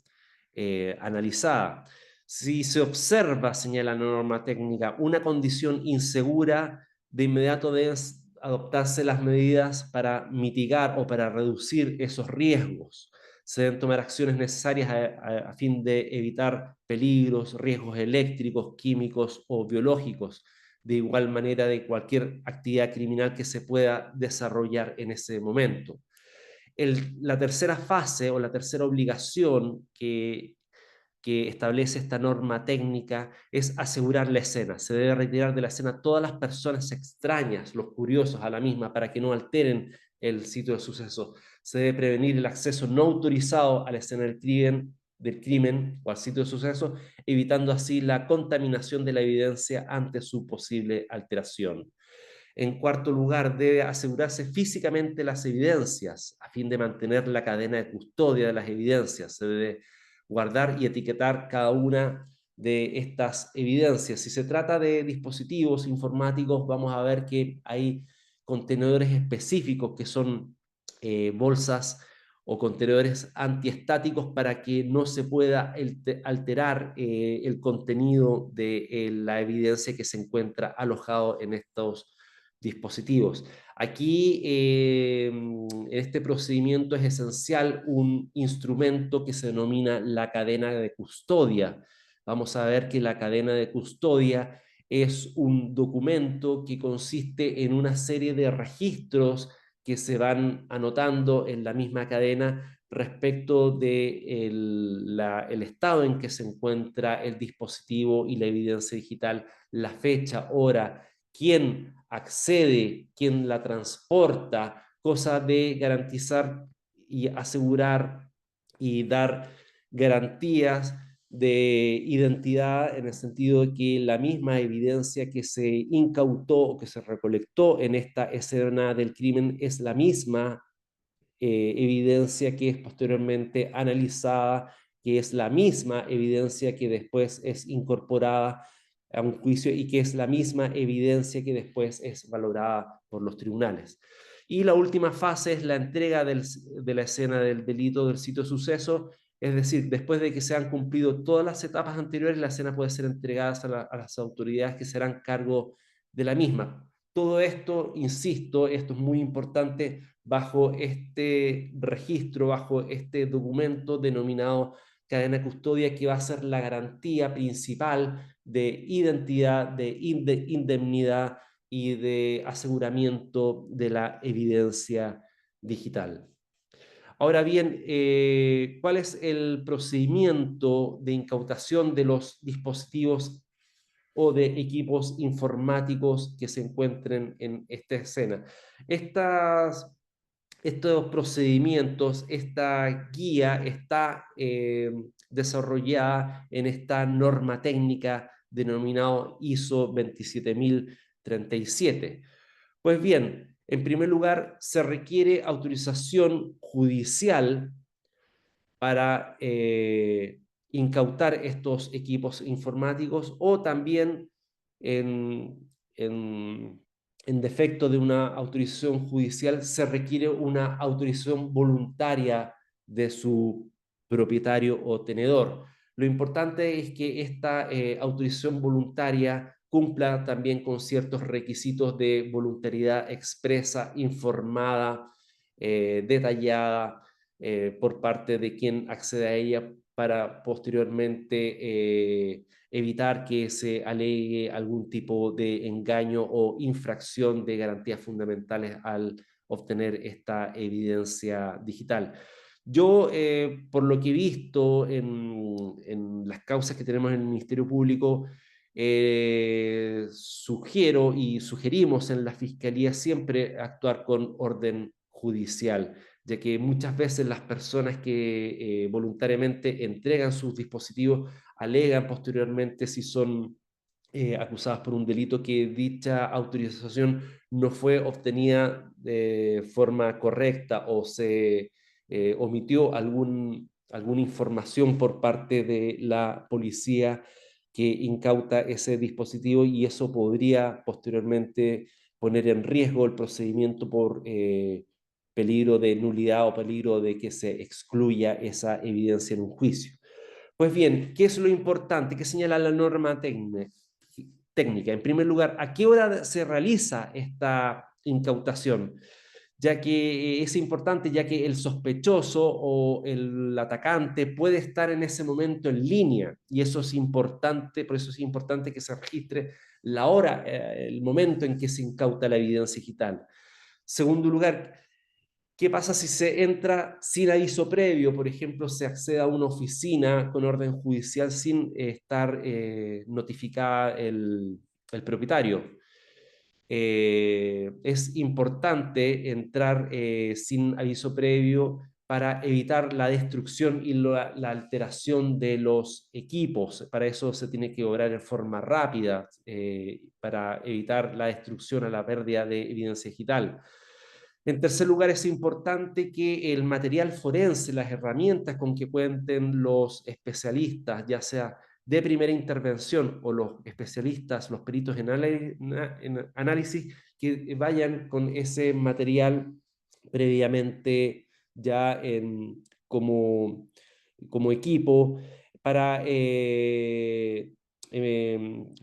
analizada. Si se observa, señala la norma técnica, una condición insegura, de inmediato deben adoptarse las medidas para mitigar o para reducir esos riesgos. Se deben tomar acciones necesarias a fin de evitar peligros, riesgos eléctricos, químicos o biológicos, de igual manera de cualquier actividad criminal que se pueda desarrollar en ese momento. La tercera fase o la tercera obligación que establece esta norma técnica es asegurar la escena. Se debe retirar de la escena todas las personas extrañas, los curiosos a la misma, para que no alteren el sitio del suceso. Se debe prevenir el acceso no autorizado a la escena del crimen o al sitio de suceso, evitando así la contaminación de la evidencia ante su posible alteración. En cuarto lugar, debe asegurarse físicamente las evidencias a fin de mantener la cadena de custodia de las evidencias. Se debe guardar y etiquetar cada una de estas evidencias. Si se trata de dispositivos informáticos, vamos a ver que hay contenedores específicos que son bolsas o contenedores antiestáticos para que no se pueda alterar el contenido de la evidencia que se encuentra alojado en estos dispositivos. Aquí, en este procedimiento es esencial un instrumento que se denomina la cadena de custodia. Vamos a ver que la cadena de custodia es un documento que consiste en una serie de registros que se van anotando en la misma cadena respecto de el estado en que se encuentra el dispositivo y la evidencia digital, la fecha, hora, quién accede, quién la transporta, cosa de garantizar y asegurar y dar garantías de identidad en el sentido de que la misma evidencia que se incautó o que se recolectó en esta escena del crimen es la misma evidencia que es posteriormente analizada, que es la misma evidencia que después es incorporada a un juicio y que es la misma evidencia que después es valorada por los tribunales. Y la última fase es la entrega de la escena del delito, del sitio de suceso, es decir, después de que se han cumplido todas las etapas anteriores, la escena puede ser entregada a las autoridades que serán cargo de la misma. Todo esto, insisto, esto es muy importante, bajo este registro, bajo este documento denominado cadena de custodia, que va a ser la garantía principal de identidad, de indemnidad y de aseguramiento de la evidencia digital. Ahora bien, ¿cuál es el procedimiento de incautación de los dispositivos o de equipos informáticos que se encuentren en esta escena? Estos procedimientos, esta guía está desarrollada en esta norma técnica denominado ISO 27037. Pues bien, en primer lugar, se requiere autorización judicial para incautar estos equipos informáticos, o también en en defecto de una autorización judicial, se requiere una autorización voluntaria de su propietario o tenedor. Lo importante es que esta autorización voluntaria cumpla también con ciertos requisitos de voluntariedad expresa, informada, detallada por parte de quien accede a ella para posteriormente evitar que se alegue algún tipo de engaño o infracción de garantías fundamentales al obtener esta evidencia digital. Yo, por lo que he visto en las causas que tenemos en el Ministerio Público, sugiero y sugerimos en la Fiscalía siempre actuar con orden judicial, ya que muchas veces las personas que voluntariamente entregan sus dispositivos alegan posteriormente si son acusadas por un delito que dicha autorización no fue obtenida de forma correcta o se omitió alguna información por parte de la policía que incauta ese dispositivo y eso podría posteriormente poner en riesgo el procedimiento por peligro de nulidad o peligro de que se excluya esa evidencia en un juicio. Pues bien, ¿qué es lo importante? ¿Qué señala la norma técnica? En primer lugar, ¿a qué hora se realiza esta incautación? Ya que es importante, ya que el sospechoso o el atacante puede estar en ese momento en línea y eso es importante, por eso es importante que se registre la hora, el momento en que se incauta la evidencia digital. Segundo lugar, ¿qué pasa si se entra sin aviso previo? Por ejemplo, se accede a una oficina con orden judicial sin estar notificada el propietario. Es importante entrar sin aviso previo para evitar la destrucción y la alteración de los equipos. Para eso se tiene que obrar en forma rápida, para evitar la destrucción o la pérdida de evidencia digital. En tercer lugar, es importante que el material forense, las herramientas con que cuenten los especialistas, ya sea de primera intervención o los especialistas, los peritos en análisis, que vayan con ese material previamente ya como equipo para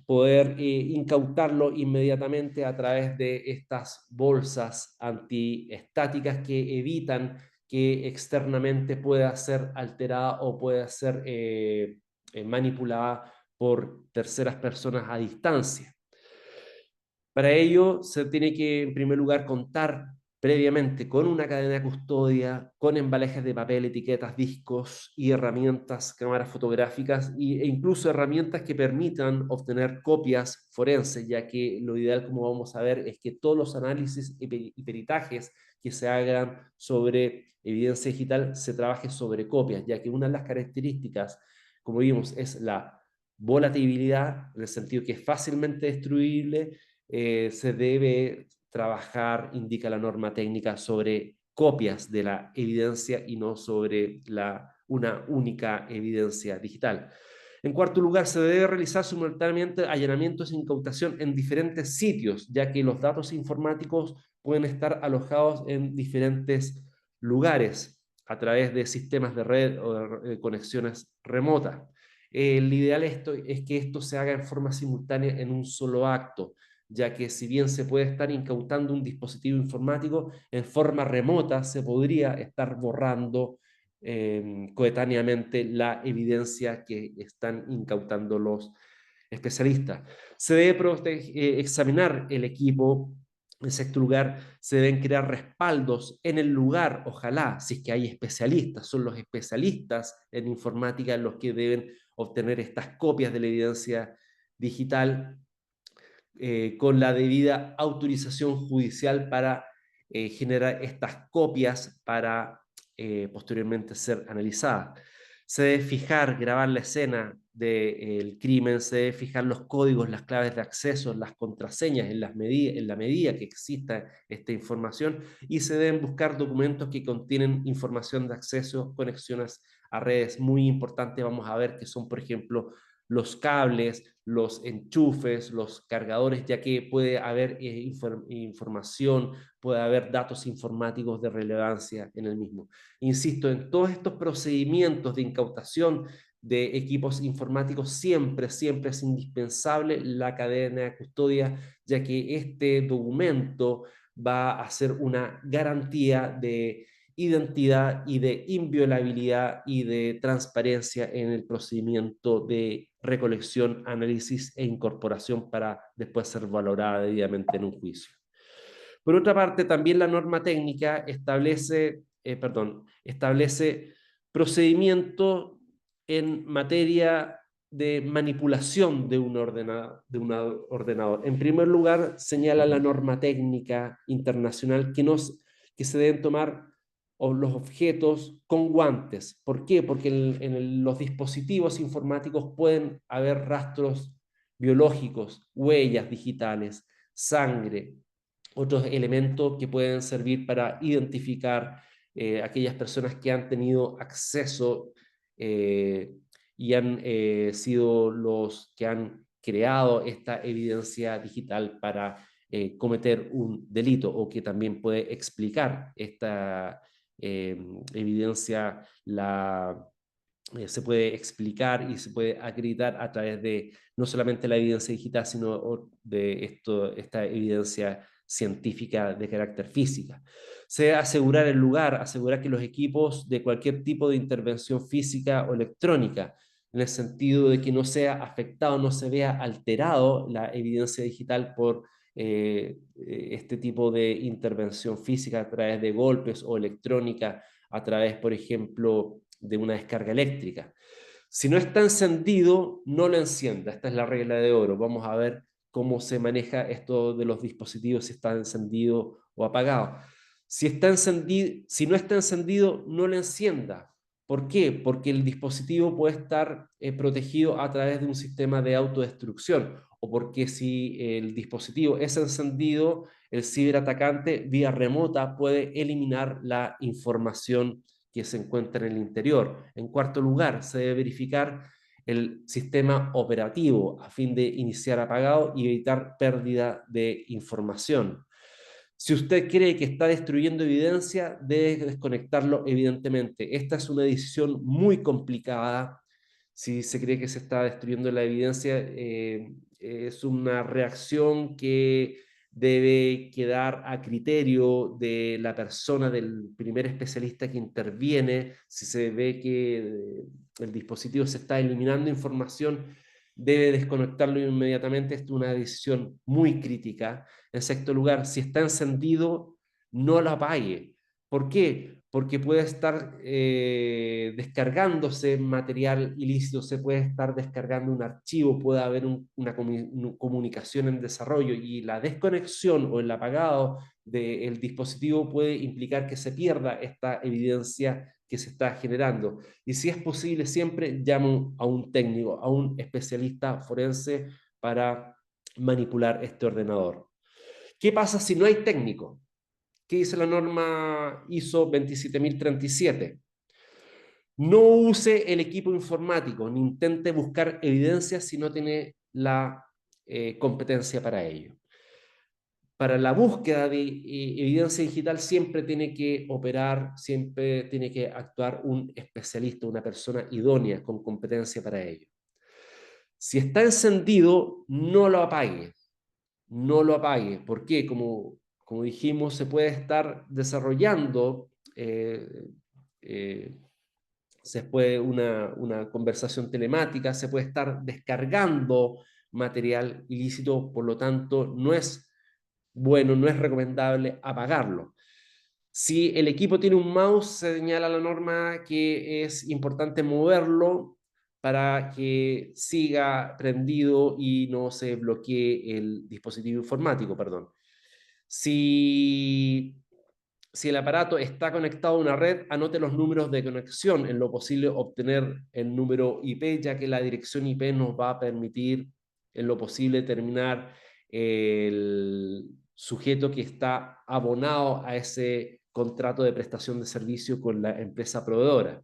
poder incautarlo inmediatamente a través de estas bolsas antiestáticas que evitan que externamente pueda ser alterada o pueda ser manipulada por terceras personas a distancia. Para ello se tiene que, en primer lugar, contar previamente con una cadena de custodia, con embalajes de papel, etiquetas, discos y herramientas, cámaras fotográficas e incluso herramientas que permitan obtener copias forenses, ya que lo ideal, como vamos a ver, es que todos los análisis y peritajes que se hagan sobre evidencia digital se trabaje sobre copias, ya que una de las características, como vimos, es la volatilidad, en el sentido que es fácilmente destruible. Se debe trabajar, indica la norma técnica, sobre copias de la evidencia y no sobre una única evidencia digital. En cuarto lugar, se debe realizar simultáneamente allanamientos e incautación en diferentes sitios, ya que los datos informáticos pueden estar alojados en diferentes lugares a través de sistemas de red o de conexiones remotas. El ideal es que esto se haga en forma simultánea en un solo acto, ya que si bien se puede estar incautando un dispositivo informático, en forma remota se podría estar borrando coetáneamente la evidencia que están incautando los especialistas. Se debe examinar el equipo. En sexto lugar, se deben crear respaldos en el lugar, ojalá, si es que hay especialistas, son los especialistas en informática los que deben obtener estas copias de la evidencia digital con la debida autorización judicial para generar estas copias para posteriormente ser analizadas. Se debe fijar, grabar la escena del crimen, se debe fijar los códigos, las claves de acceso, las contraseñas en la medida que exista esta información y se deben buscar documentos que contienen información de acceso, conexiones a redes muy importantes. Vamos a ver que son, por ejemplo, los cables, los enchufes, los cargadores, ya que puede haber información, puede haber datos informáticos de relevancia en el mismo. Insisto, en todos estos procedimientos de incautación de equipos informáticos siempre, siempre es indispensable la cadena de custodia, ya que este documento va a ser una garantía de identidad y de inviolabilidad y de transparencia en el procedimiento de recolección, análisis e incorporación para después ser valorada debidamente en un juicio. Por otra parte, también la norma técnica establece procedimientos en materia de manipulación de un ordenador. En primer lugar, señala la norma técnica internacional que se deben tomar los objetos con guantes. ¿Por qué? Porque los dispositivos informáticos pueden haber rastros biológicos, huellas digitales, sangre, otros elementos que pueden servir para identificar aquellas personas que han tenido acceso eh, y han sido los que han creado esta evidencia digital para cometer un delito, o que también puede explicar esta evidencia, se puede explicar y se puede acreditar a través de no solamente la evidencia digital, sino de esta evidencia científica de carácter física. Se debe asegurar el lugar, asegurar que los equipos de cualquier tipo de intervención física o electrónica, en el sentido de que no sea afectado, no se vea alterado la evidencia digital por este tipo de intervención física a través de golpes, o electrónica a través, por ejemplo, de una descarga eléctrica. Si no está encendido, no lo encienda. Esta es la regla de oro. Vamos a ver cómo se maneja esto de los dispositivos, si está encendido o apagado. Si no está encendido, no lo encienda. ¿Por qué? Porque el dispositivo puede estar protegido a través de un sistema de autodestrucción, o porque si el dispositivo es encendido, el ciberatacante vía remota puede eliminar la información que se encuentra en el interior. En cuarto lugar, se debe verificar el sistema operativo a fin de iniciar apagado y evitar pérdida de información. Si usted cree que está destruyendo evidencia, debe desconectarlo evidentemente. Esta es una decisión muy complicada. Si se cree que se está destruyendo la evidencia, es una reacción que debe quedar a criterio de la persona, del primer especialista que interviene. Si se ve que el dispositivo se está eliminando información, debe desconectarlo inmediatamente. Esta es una decisión muy crítica. En sexto lugar, si está encendido, no lo apague. ¿Por qué? Porque puede estar descargándose material ilícito, se puede estar descargando un archivo, puede haber una comunicación en desarrollo, y la desconexión o el apagado del dispositivo puede implicar que se pierda esta evidencia que se está generando. Y si es posible, siempre llamo a un técnico, a un especialista forense para manipular este ordenador. ¿Qué pasa si no hay técnico? ¿Qué dice la norma ISO 27037? No use el equipo informático ni intente buscar evidencias si no tiene la competencia para ello. Para la búsqueda de evidencia digital siempre tiene que operar, siempre tiene que actuar un especialista, una persona idónea con competencia para ello. Si está encendido, no lo apague. No lo apague. ¿Por qué? Como dijimos, se puede estar desarrollando se puede una conversación telemática, se puede estar descargando material ilícito, por lo tanto, no es bueno, no es recomendable apagarlo. Si el equipo tiene un mouse, se señala la norma que es importante moverlo para que siga prendido y no se bloquee el dispositivo informático, perdón. Si el aparato está conectado a una red, anote los números de conexión, en lo posible obtener el número IP, ya que la dirección IP nos va a permitir en lo posible determinar el sujeto que está abonado a ese contrato de prestación de servicio con la empresa proveedora.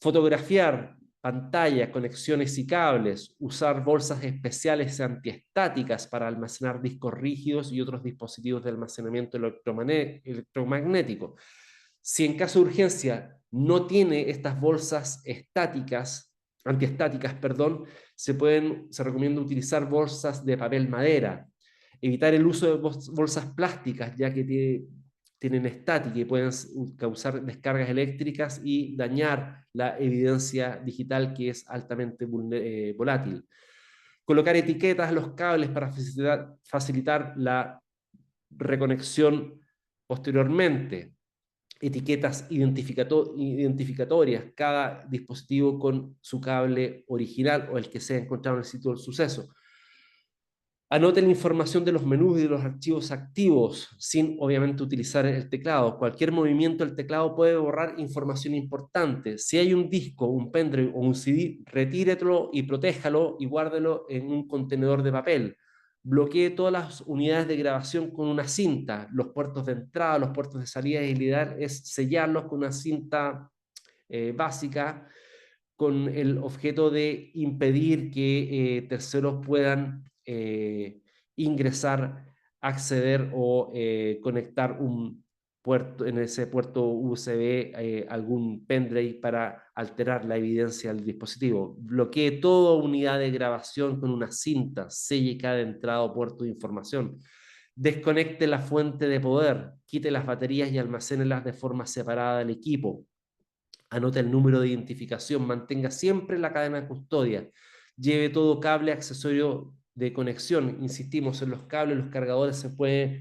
Fotografiar pantalla, conexiones y cables, usar bolsas especiales antiestáticas para almacenar discos rígidos y otros dispositivos de almacenamiento electromagnético. Si en caso de urgencia no tiene estas bolsas antiestáticas, perdón, se recomienda utilizar bolsas de papel madera. Evitar el uso de bolsas plásticas, ya que tienen estática y pueden causar descargas eléctricas y dañar la evidencia digital, que es altamente volátil. Colocar etiquetas a los cables para facilitar la reconexión posteriormente. Etiquetas identificatorias, cada dispositivo con su cable original o el que sea encontrado en el sitio del suceso. Anoten la información de los menús y de los archivos activos sin, obviamente, utilizar el teclado. Cualquier movimiento del teclado puede borrar información importante. Si hay un disco, un pendrive o un CD, retíretelo y protéjalo y guárdelo en un contenedor de papel. Bloquee todas las unidades de grabación con una cinta. Los puertos de entrada, los puertos de salida, y la idea es sellarlos con una cinta básica, con el objeto de impedir que terceros puedan ingresar, acceder o conectar un puerto, en ese puerto USB, algún pendrive para alterar la evidencia del dispositivo. Bloquee toda unidad de grabación con una cinta, selle cada entrada o puerto de información. Desconecte la fuente de poder, quite las baterías y almacénelas de forma separada del equipo. Anote el número de identificación, mantenga siempre la cadena de custodia, lleve todo cable accesorio de conexión. Insistimos, en los cables, los cargadores,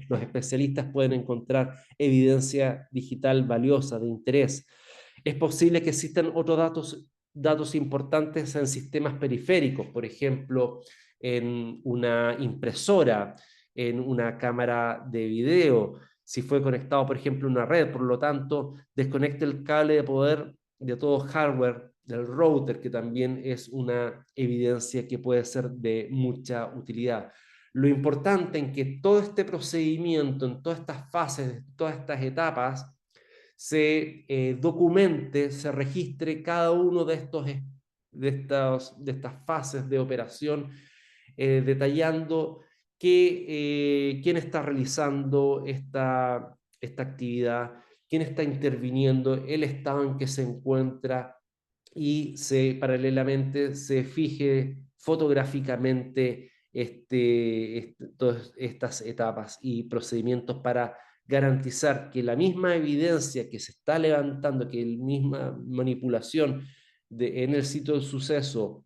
los especialistas pueden encontrar evidencia digital valiosa, de interés. Es posible que existan otros datos importantes en sistemas periféricos, por ejemplo, en una impresora, en una cámara de video, si fue conectado, por ejemplo, a una red. Por lo tanto, desconecte el cable de poder de todo hardware, del router, que también es una evidencia que puede ser de mucha utilidad. Lo importante en que todo este procedimiento, en todas estas fases, todas estas etapas, se documente, se registre cada uno de estas fases de operación, detallando quién está realizando esta actividad, quién está interviniendo, el estado en que se encuentra, y paralelamente se fije fotográficamente todas estas etapas y procedimientos para garantizar que la misma evidencia que se está levantando, que la misma manipulación en el sitio del suceso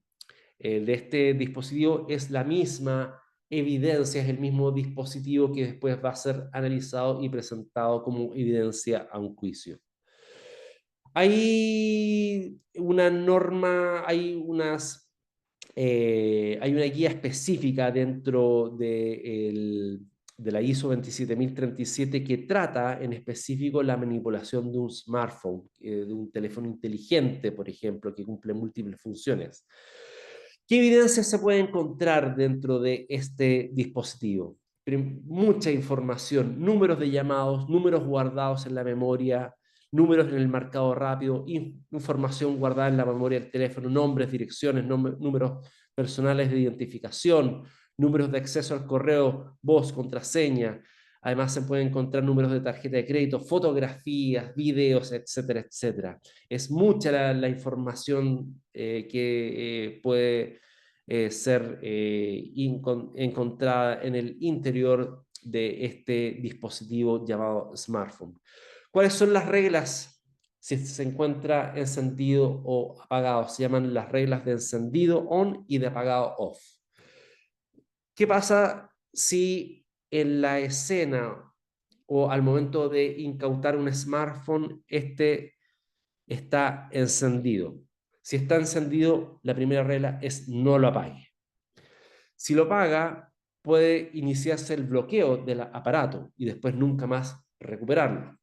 de este dispositivo, es la misma evidencia, es el mismo dispositivo que después va a ser analizado y presentado como evidencia a un juicio. Hay una norma, hay una guía específica dentro de la ISO 27037, que trata en específico la manipulación de un smartphone, de un teléfono inteligente, por ejemplo, que cumple múltiples funciones. ¿Qué evidencia se puede encontrar dentro de este dispositivo? Mucha información, números de llamados, números guardados en la memoria, números en el marcado rápido, información guardada en la memoria del teléfono, nombres, direcciones, números personales de identificación, números de acceso al correo, voz, contraseña. Además, se pueden encontrar números de tarjeta de crédito, fotografías, videos, etcétera, etcétera. Es mucha la información que puede ser encontrada en el interior de este dispositivo llamado smartphone. ¿Cuáles son las reglas si se encuentra encendido o apagado? Se llaman las reglas de encendido on y de apagado off. ¿Qué pasa si en la escena o al momento de incautar un smartphone, este está encendido? Si está encendido, la primera regla es no lo apague. Si lo apaga, puede iniciarse el bloqueo del aparato y después nunca más recuperarlo.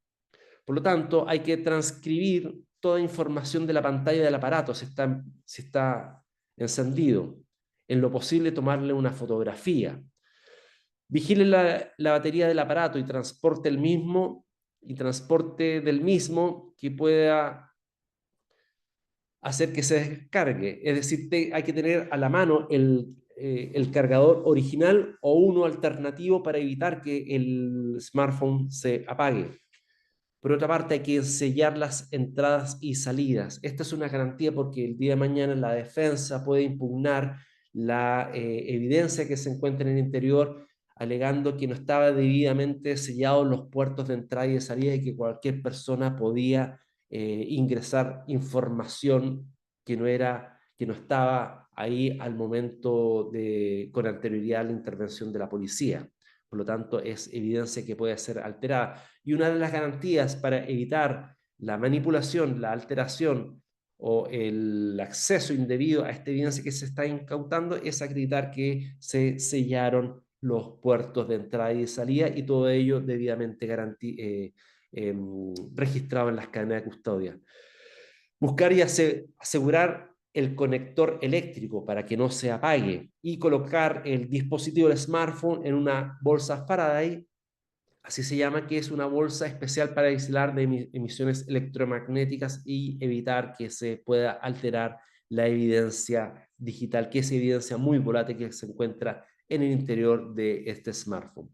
Por lo tanto, hay que transcribir toda información de la pantalla del aparato si está encendido. En lo posible, tomarle una fotografía. Vigile la batería del aparato y transporte del mismo que pueda hacer que se descargue. Es decir, hay que tener a la mano el cargador original o uno alternativo para evitar que el smartphone se apague. Por otra parte, hay que sellar las entradas y salidas. Esta es una garantía porque el día de mañana la defensa puede impugnar la evidencia que se encuentra en el interior, alegando que no estaba debidamente sellados los puertos de entrada y de salida y que cualquier persona podía ingresar información que no estaba ahí al momento con anterioridad a la intervención de la policía. Por lo tanto, es evidencia que puede ser alterada. Y una de las garantías para evitar la manipulación, la alteración o el acceso indebido a esta evidencia que se está incautando es acreditar que se sellaron los puertos de entrada y de salida y todo ello debidamente registrado en las cadenas de custodia. Buscar y asegurar el conector eléctrico para que no se apague y colocar el dispositivo del smartphone en una bolsa Faraday, así se llama, que es una bolsa especial para aislar de emisiones electromagnéticas y evitar que se pueda alterar la evidencia digital, que es evidencia muy volátil que se encuentra en el interior de este smartphone.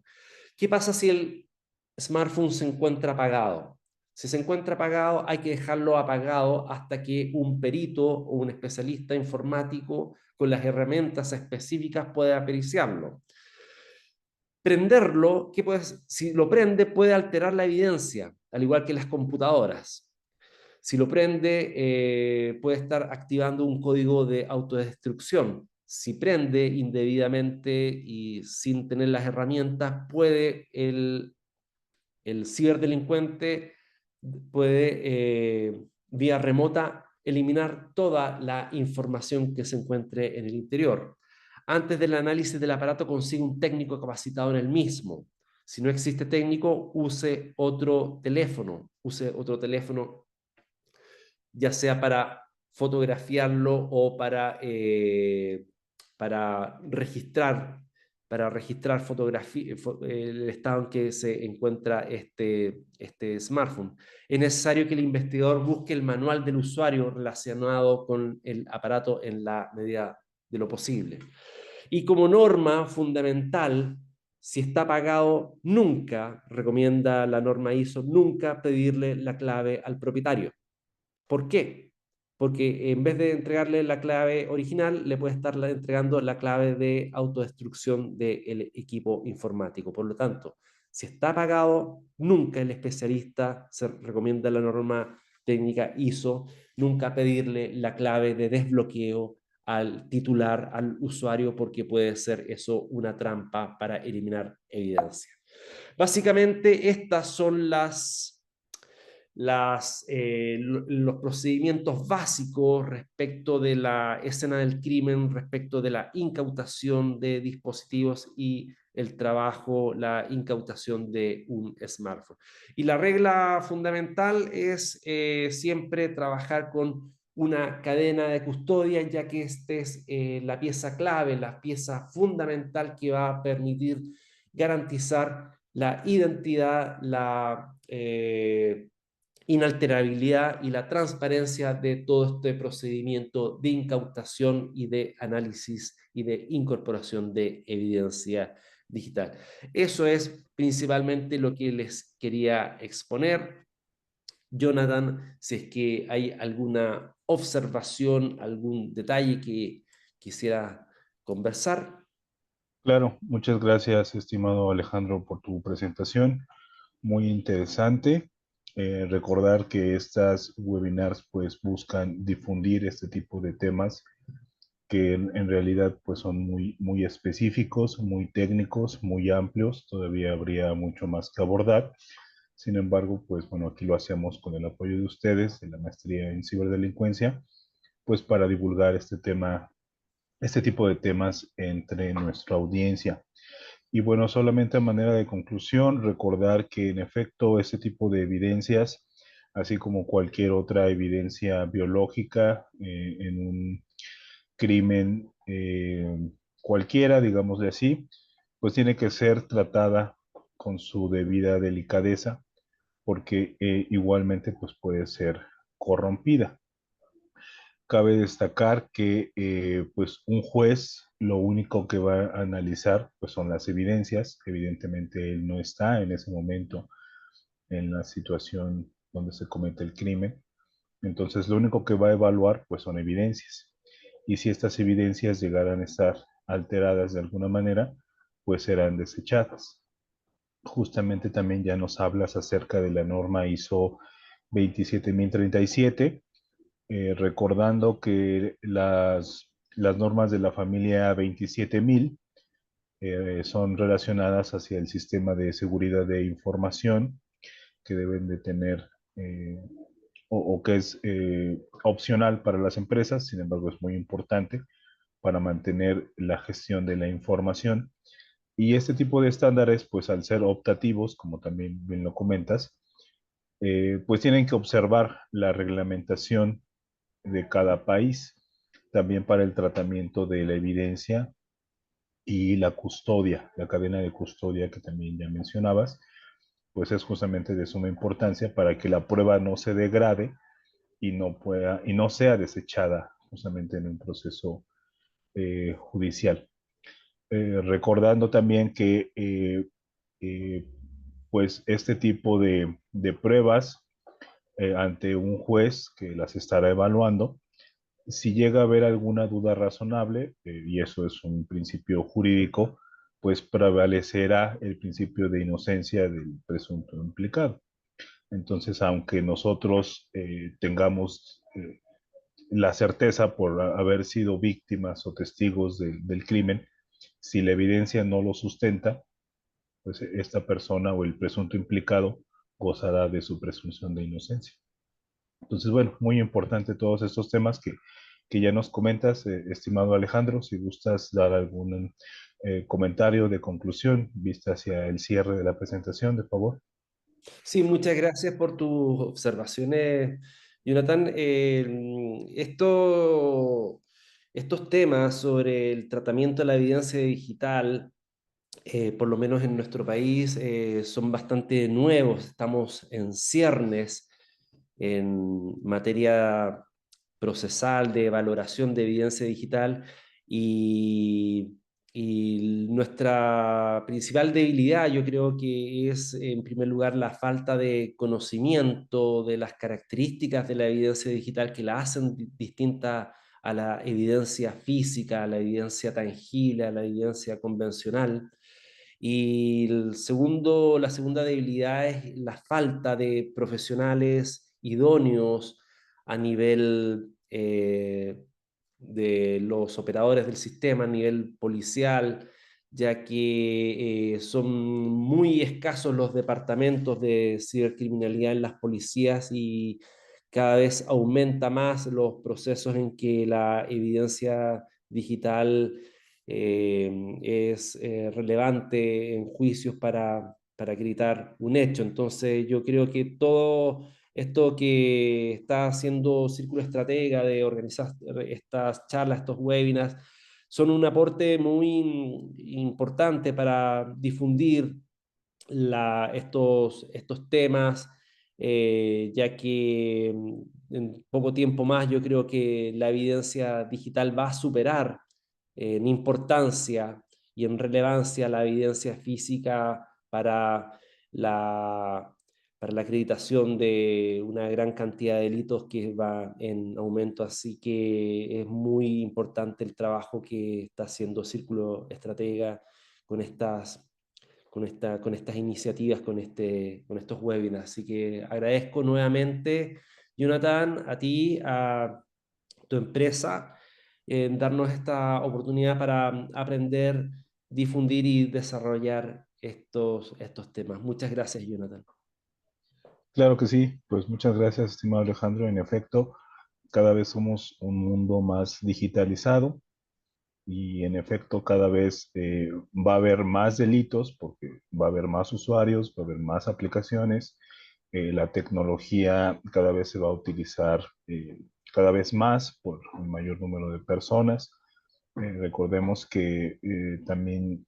¿Qué pasa si el smartphone se encuentra apagado? Si se encuentra apagado, hay que dejarlo apagado hasta que un perito o un especialista informático con las herramientas específicas pueda periciarlo. Prenderlo, si lo prende, puede alterar la evidencia, al igual que las computadoras. Si lo prende, puede estar activando un código de autodestrucción. Si prende indebidamente y sin tener las herramientas, puede el ciberdelincuente puede vía remota eliminar toda la información que se encuentre en el interior. Antes del análisis del aparato consigue un técnico capacitado en el mismo. Si no existe técnico, use otro teléfono, ya sea para fotografiarlo o para registrar el estado en que se encuentra este smartphone. Es necesario que el investigador busque el manual del usuario relacionado con el aparato en la medida de lo posible. Y como norma fundamental, si está apagado, nunca, recomienda la norma ISO, nunca pedirle la clave al propietario. ¿Por qué? Porque en vez de entregarle la clave original, le puede estar entregando la clave de autodestrucción del equipo informático. Por lo tanto, si está apagado, nunca el especialista, se recomienda la norma técnica ISO, nunca pedirle la clave de desbloqueo al titular, al usuario, porque puede ser eso una trampa para eliminar evidencia. Básicamente, estas son los procedimientos básicos respecto de la escena del crimen, respecto de la incautación de dispositivos y el trabajo, la incautación de un smartphone. Y la regla fundamental es siempre trabajar con una cadena de custodia, ya que esta es la pieza clave, la pieza fundamental que va a permitir garantizar la identidad, la inalterabilidad y la transparencia de todo este procedimiento de incautación y de análisis y de incorporación de evidencia digital. Eso es principalmente lo que les quería exponer. Jonathan, si es que hay alguna observación, algún detalle que quisiera conversar. Claro, muchas gracias, estimado Alejandro, por tu presentación. Muy interesante. Recordar que estas webinars pues buscan difundir este tipo de temas que en realidad pues son muy específicos, muy técnicos, muy amplios. Todavía habría mucho más que abordar. Sin embargo, pues bueno, aquí lo hacemos con el apoyo de ustedes, de la maestría en ciberdelincuencia, pues para divulgar este tema, este tipo de temas entre nuestra audiencia. Y bueno, solamente a manera de conclusión, recordar que en efecto este tipo de evidencias, así como cualquier otra evidencia biológica en un crimen cualquiera, digámosle así, pues tiene que ser tratada con su debida delicadeza, porque igualmente pues puede ser corrompida. cabe destacar que pues un juez lo único que va a analizar pues son las evidencias. Evidentemente él no está en ese momento en la situación donde se comete el crimen. Entonces lo único que va a evaluar pues son evidencias. Y si estas evidencias llegaran a estar alteradas de alguna manera, pues serán desechadas. Justamente también ya nos hablas acerca de la norma ISO 27037, recordando que las normas de la familia 27000 son relacionadas hacia el sistema de seguridad de información que deben de tener o que es opcional para las empresas, sin embargo es muy importante para mantener la gestión de la información. Y este tipo de estándares, pues al ser optativos, como también bien lo comentas, pues tienen que observar la reglamentación de cada país, también para el tratamiento de la evidencia y la custodia, la cadena de custodia que también ya mencionabas, pues es justamente de suma importancia para que la prueba no se degrade y no sea desechada justamente en un proceso judicial. Recordando también que eh, pues este tipo de pruebas ante un juez que las estará evaluando, si llega a haber alguna duda razonable, y eso es un principio jurídico, pues prevalecerá el principio de inocencia del presunto implicado. Entonces, aunque nosotros tengamos la certeza por haber sido víctimas o testigos del crimen, si la evidencia no lo sustenta, pues esta persona o el presunto implicado gozará de su presunción de inocencia. Entonces, bueno, muy importante todos estos temas que ya nos comentas, estimado Alejandro. Si gustas dar algún comentario de conclusión, vista hacia el cierre de la presentación, de favor. Sí, muchas gracias por tus observaciones, Jonathan. Estos temas sobre el tratamiento de la evidencia digital, por lo menos en nuestro país, son bastante nuevos. Estamos en ciernes en materia procesal de valoración de evidencia digital y, y nuestra principal debilidad yo creo que es en primer lugar la falta de conocimiento de las características de la evidencia digital que la hacen distinta a la evidencia física, a la evidencia tangible, a la evidencia convencional. Y la segunda debilidad es la falta de profesionales idóneos a nivel de los operadores del sistema, a nivel policial, ya que son muy escasos los departamentos de cibercriminalidad en las policías y cada vez aumenta más los procesos en que la evidencia digital es relevante en juicios para acreditar un hecho. Entonces, yo creo que todo esto que está haciendo Círculo Estratega de organizar estas charlas, estos webinars, son un aporte muy importante para difundir estos temas, ya que en poco tiempo más yo creo que la evidencia digital va a superar en importancia y en relevancia la evidencia física la, para la acreditación de una gran cantidad de delitos que va en aumento. Así que es muy importante el trabajo que está haciendo Círculo Estratega con con estas iniciativas, con estos webinars. Así que agradezco nuevamente, Jonathan, a ti, a tu empresa, en darnos esta oportunidad para aprender, difundir y desarrollar estos temas. Muchas gracias, Jonathan. Claro que sí, pues muchas gracias, estimado Alejandro. En efecto, cada vez somos un mundo más digitalizado y en efecto cada vez va a haber más delitos porque va a haber más usuarios, va a haber más aplicaciones, la tecnología cada vez se va a utilizar cada vez más por un mayor número de personas. Recordemos que también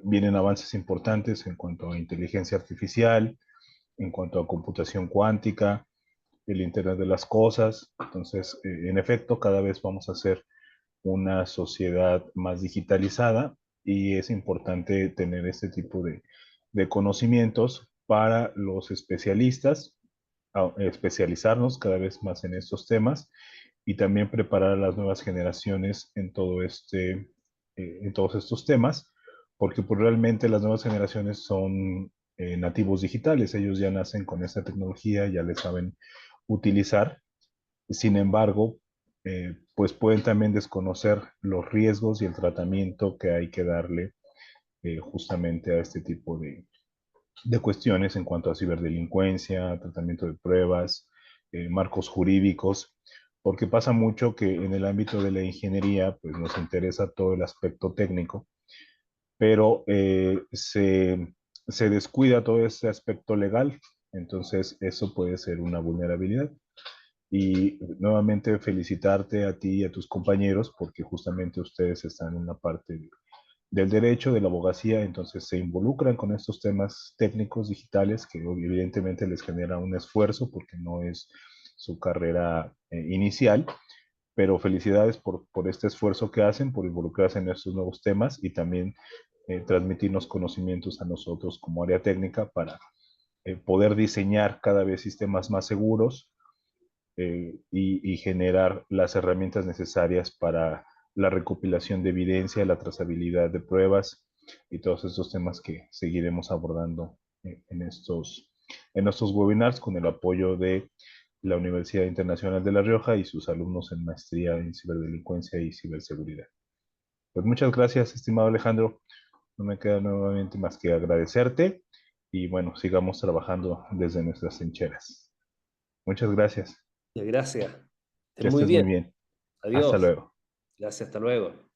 vienen avances importantes en cuanto a inteligencia artificial, en cuanto a computación cuántica, el Internet de las cosas. Entonces, en efecto, cada vez vamos a ser una sociedad más digitalizada y es importante tener este tipo de conocimientos para los especialistas, especializarnos cada vez más en estos temas y también preparar a las nuevas generaciones en todos estos temas, porque pues, realmente las nuevas generaciones son nativos digitales, ellos ya nacen con esta tecnología, ya le saben utilizar. Sin embargo, pues pueden también desconocer los riesgos y el tratamiento que hay que darle justamente a este tipo de cuestiones en cuanto a ciberdelincuencia, tratamiento de pruebas, marcos jurídicos, porque pasa mucho que en el ámbito de la ingeniería, pues nos interesa todo el aspecto técnico, pero se descuida todo ese aspecto legal, entonces eso puede ser una vulnerabilidad. Y nuevamente felicitarte a ti y a tus compañeros porque justamente ustedes están en la parte del derecho, de la abogacía, entonces se involucran con estos temas técnicos digitales que evidentemente les genera un esfuerzo porque no es su carrera inicial, pero felicidades por este esfuerzo que hacen, por involucrarse en estos nuevos temas y también transmitirnos conocimientos a nosotros como área técnica para poder diseñar cada vez sistemas más seguros y generar las herramientas necesarias para la recopilación de evidencia, la trazabilidad de pruebas y todos estos temas que seguiremos abordando en estos webinars con el apoyo de la Universidad Internacional de La Rioja y sus alumnos en maestría en ciberdelincuencia y ciberseguridad. Pues muchas gracias, estimado Alejandro. No me queda nuevamente más que agradecerte y bueno, sigamos trabajando desde nuestras trincheras. Muchas gracias. Gracias. Estén Que muy estés bien. muy bien. Hasta Adiós. luego. Gracias, hasta luego.